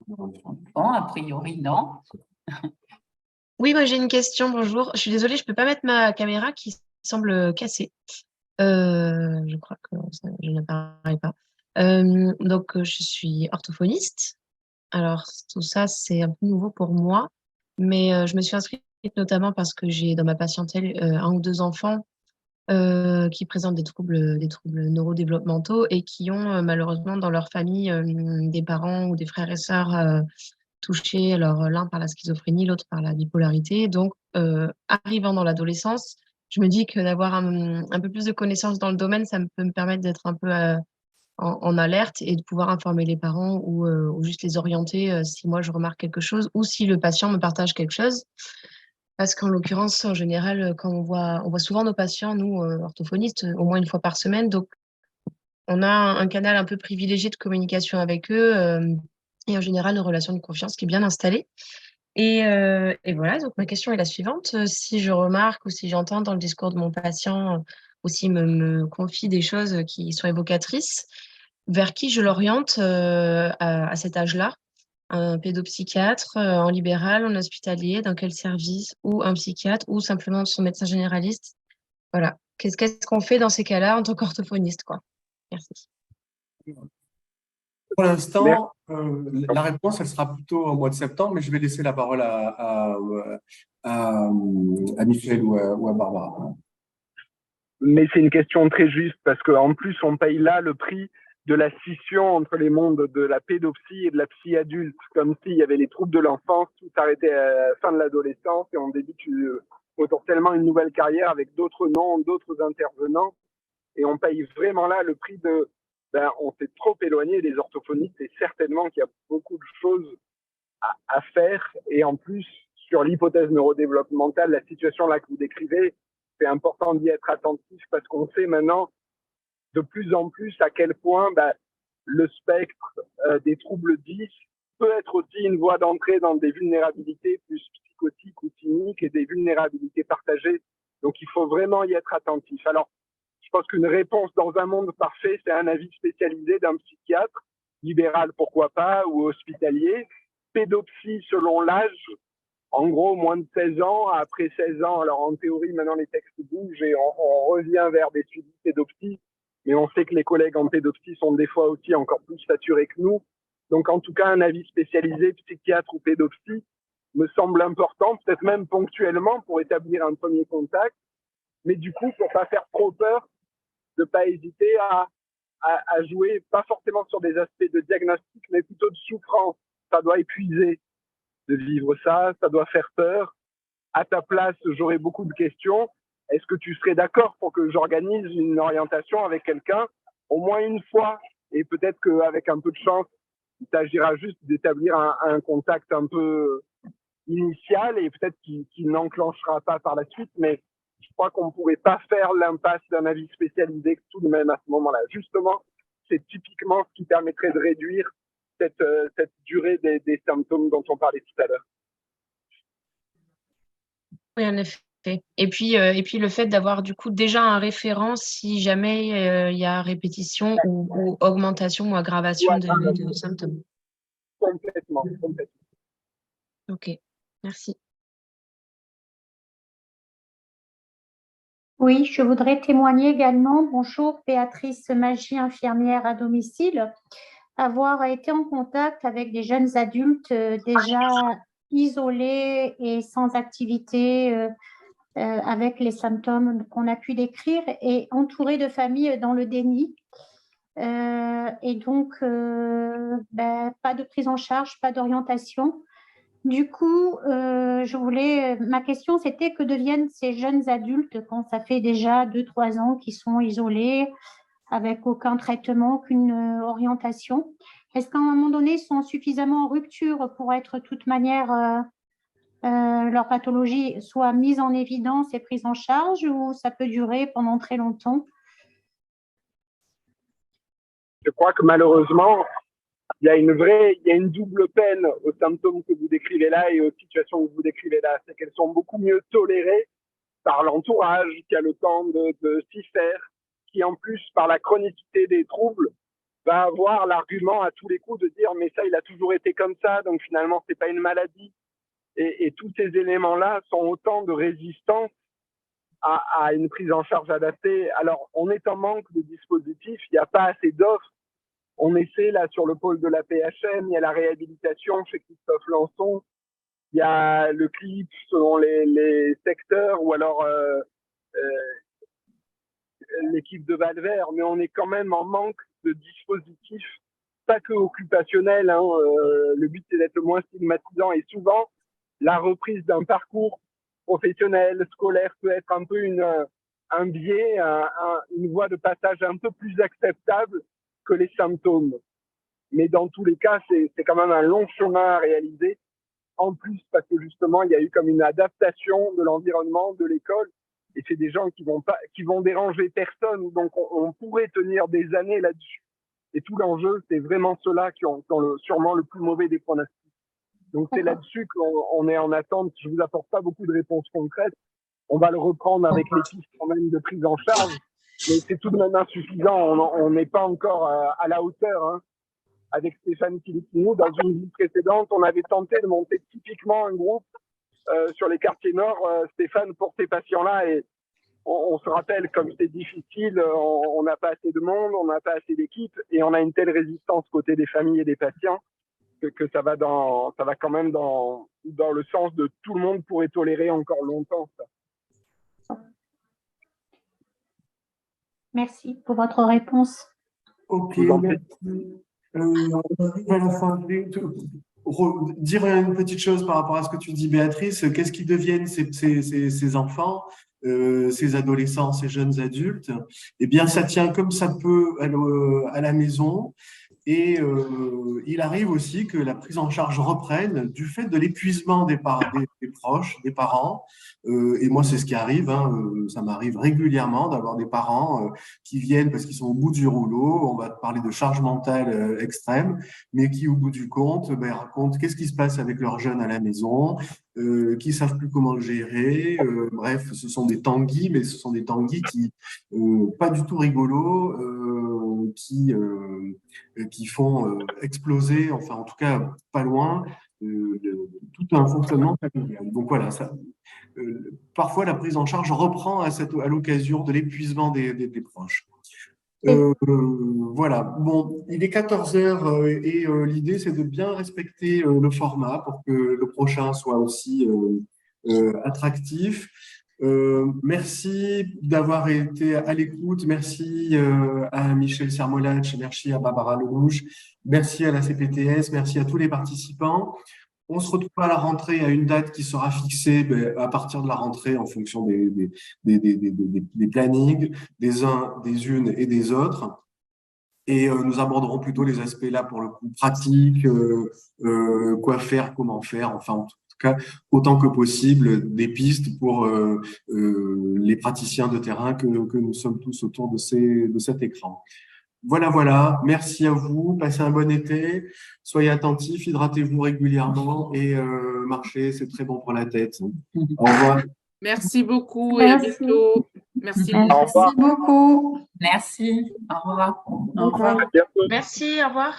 Bon, a priori, non. Oui, moi j'ai une question, bonjour. Je suis désolée, je peux pas mettre ma caméra qui semble cassée. Je crois que je n'apparais pas. Je suis orthophoniste. Alors, tout ça, c'est un peu nouveau pour moi, mais je me suis inscrite notamment parce que j'ai dans ma patientèle un ou deux enfants qui présentent des troubles neurodéveloppementaux et qui ont malheureusement dans leur famille des parents ou des frères et sœurs touchés, alors l'un par la schizophrénie, l'autre par la bipolarité. Donc, arrivant dans l'adolescence, je me dis que d'avoir un peu plus de connaissances dans le domaine, ça peut me permettre d'être un peu en alerte et de pouvoir informer les parents ou juste les orienter si moi je remarque quelque chose ou si le patient me partage quelque chose. Parce qu'en l'occurrence, en général, quand on voit souvent nos patients, nous, orthophonistes, au moins une fois par semaine. Donc, on a un canal un peu privilégié de communication avec eux et en général, une relation de confiance qui est bien installée. Et voilà, donc ma question est la suivante. Si je remarque ou si j'entends dans le discours de mon patient ou s'il me confie des choses qui sont évocatrices, vers qui je l'oriente à cet âge-là? Un pédopsychiatre en libéral, en hospitalier, dans quel service, ou un psychiatre, ou simplement son médecin généraliste. Voilà. Qu'est-ce qu'on fait dans ces cas-là en tant qu'orthophoniste, quoi? Merci. Pour l'instant, la réponse, elle sera plutôt au mois de septembre, mais je vais laisser la parole à Michel ou à Barbara. Mais c'est une question très juste parce qu'en plus, on paye là le prix de la scission entre les mondes de la pédopsie et de la psy adulte, comme s'il y avait les troubles de l'enfance, tout s'arrêtait à la fin de l'adolescence et on débute potentiellement une nouvelle carrière avec d'autres noms, d'autres intervenants. Et on paye vraiment là le prix de on s'est trop éloigné des orthophonistes et certainement qu'il y a beaucoup de choses à faire. Et en plus, sur l'hypothèse neurodéveloppementale, la situation là que vous décrivez, c'est important d'y être attentif parce qu'on sait maintenant de plus en plus à quel point le spectre des troubles 10 peut être aussi une voie d'entrée dans des vulnérabilités plus psychotiques ou cyniques et des vulnérabilités partagées. Donc, il faut vraiment y être attentif. Alors, je pense qu'une réponse dans un monde parfait, c'est un avis spécialisé d'un psychiatre, libéral pourquoi pas, ou hospitalier. Pédopsie selon l'âge, en gros, moins de 16 ans, après 16 ans, alors en théorie, maintenant les textes bougent et on revient vers des suivis pédopsie, mais on sait que les collègues en pédopsie sont des fois aussi encore plus saturés que nous. Donc, en tout cas, un avis spécialisé, psychiatre ou pédopsie, me semble important, peut-être même ponctuellement pour établir un premier contact. Mais du coup, pour pas faire trop peur, de pas hésiter à jouer, pas forcément sur des aspects de diagnostic, mais plutôt de souffrance. Ça doit épuiser de vivre ça, ça doit faire peur. À ta place, j'aurais beaucoup de questions. Est-ce que tu serais d'accord pour que j'organise une orientation avec quelqu'un au moins une fois? Et peut-être qu'avec un peu de chance, il s'agira juste d'établir un contact un peu initial et peut-être qu'il n'enclenchera pas par la suite, mais je crois qu'on ne pourrait pas faire l'impasse d'un avis spécialisé tout de même à ce moment-là. Justement, c'est typiquement ce qui permettrait de réduire cette durée des symptômes dont on parlait tout à l'heure. Oui, en effet. Et puis le fait d'avoir du coup déjà un référent si jamais il y a répétition ou augmentation ou aggravation de symptômes. Complètement. Ok, merci. Oui, je voudrais témoigner également. Bonjour, Béatrice Magie, infirmière à domicile. Avoir été en contact avec des jeunes adultes déjà isolés et sans activité, avec les symptômes qu'on a pu décrire et entourés de familles dans le déni. Et donc, pas de prise en charge, pas d'orientation. Du coup, ma question, c'était que deviennent ces jeunes adultes quand ça fait déjà 2-3 ans qu'ils sont isolés, avec aucun traitement, aucune orientation? Est-ce qu'à un moment donné, ils sont suffisamment en rupture pour être, de toute manière, leur pathologie soit mise en évidence et prise en charge, ou ça peut durer pendant très longtemps? Je crois que malheureusement, il y a une double peine aux symptômes que vous décrivez là et aux situations que vous décrivez là. C'est qu'elles sont beaucoup mieux tolérées par l'entourage qui a le temps de s'y faire, qui en plus, par la chronicité des troubles, va avoir l'argument à tous les coups de dire mais ça, il a toujours été comme ça, donc finalement, c'est pas une maladie. Et tous ces éléments-là sont autant de résistance à une prise en charge adaptée. Alors, on est en manque de dispositifs, il n'y a pas assez d'offres. On essaie là sur le pôle de la PHM, il y a la réhabilitation chez Christophe Lançon, il y a le CLIP selon les secteurs ou alors l'équipe de Valvert, mais on est quand même en manque de dispositifs, pas que occupationnels. Le but c'est d'être le moins stigmatisant et souvent la reprise d'un parcours professionnel, scolaire peut être un peu un biais, une voie de passage un peu plus acceptable que les symptômes. Mais dans tous les cas, c'est quand même un long chemin à réaliser. En plus, parce que justement, il y a eu comme une adaptation de l'environnement, de l'école, et c'est des gens qui vont déranger personne. Donc, on pourrait tenir des années là-dessus. Et tout l'enjeu, c'est vraiment ceux-là qui ont sûrement le plus mauvais des pronostics. Donc, c'est là-dessus qu'on est en attente. Je vous apporte pas beaucoup de réponses concrètes. On va le reprendre avec les pistes quand même de prise en charge. Mais c'est tout de même insuffisant. On n'est pas encore à la hauteur. Avec Stéphane Philippino, dans une vie précédente, on avait tenté de monter typiquement un groupe sur les quartiers nord, Stéphane, pour ces patients-là. Et on se rappelle comme c'est difficile, on n'a pas assez de monde, on n'a pas assez d'équipe, et on a une telle résistance côté des familles et des patients que ça va quand même dans le sens de tout le monde pourrait tolérer encore longtemps ça. Merci pour votre réponse. Ok, merci. On arrive à la fin. Dire une petite chose par rapport à ce que tu dis, Béatrice. Qu'est-ce qui deviennent ces enfants, ces adolescents, ces jeunes adultes? Eh bien, ça tient comme ça peut à la maison. Et il arrive aussi que la prise en charge reprenne du fait de l'épuisement des proches, des parents. Et moi, c'est ce qui arrive. Ça m'arrive régulièrement d'avoir des parents qui viennent parce qu'ils sont au bout du rouleau. On va parler de charge mentale extrême, mais qui, au bout du compte, racontent qu'est-ce qui se passe avec leurs jeunes à la maison, qui savent plus comment le gérer. Bref, ce sont des tanguis, mais ce sont des tanguis qui pas du tout rigolos, qui font exploser, enfin en tout cas pas loin, tout un fonctionnement familial. Donc voilà, parfois la prise en charge reprend à l'occasion de l'épuisement des proches. Voilà, bon, il est 14 heures et l'idée c'est de bien respecter le format pour que le prochain soit aussi attractif. Merci d'avoir été à l'écoute, merci à Michel Sermolach, merci à Barbara Lelouch, merci à la CPTS, merci à tous les participants. On se retrouve à la rentrée à une date qui sera fixée à partir de la rentrée en fonction des plannings des uns, des unes et des autres. Et nous aborderons plutôt les aspects là pour le coup pratiques, quoi faire, comment faire, enfin en tout cas autant que possible des pistes pour les praticiens de terrain que nous sommes tous autour de cet écran. Voilà, merci à vous, passez un bon été, soyez attentifs, hydratez-vous régulièrement et marchez, c'est très bon pour la tête. Au revoir. Merci beaucoup et à bientôt. Merci. Merci beaucoup. Merci. Au revoir. Au revoir. À bientôt. Merci, au revoir.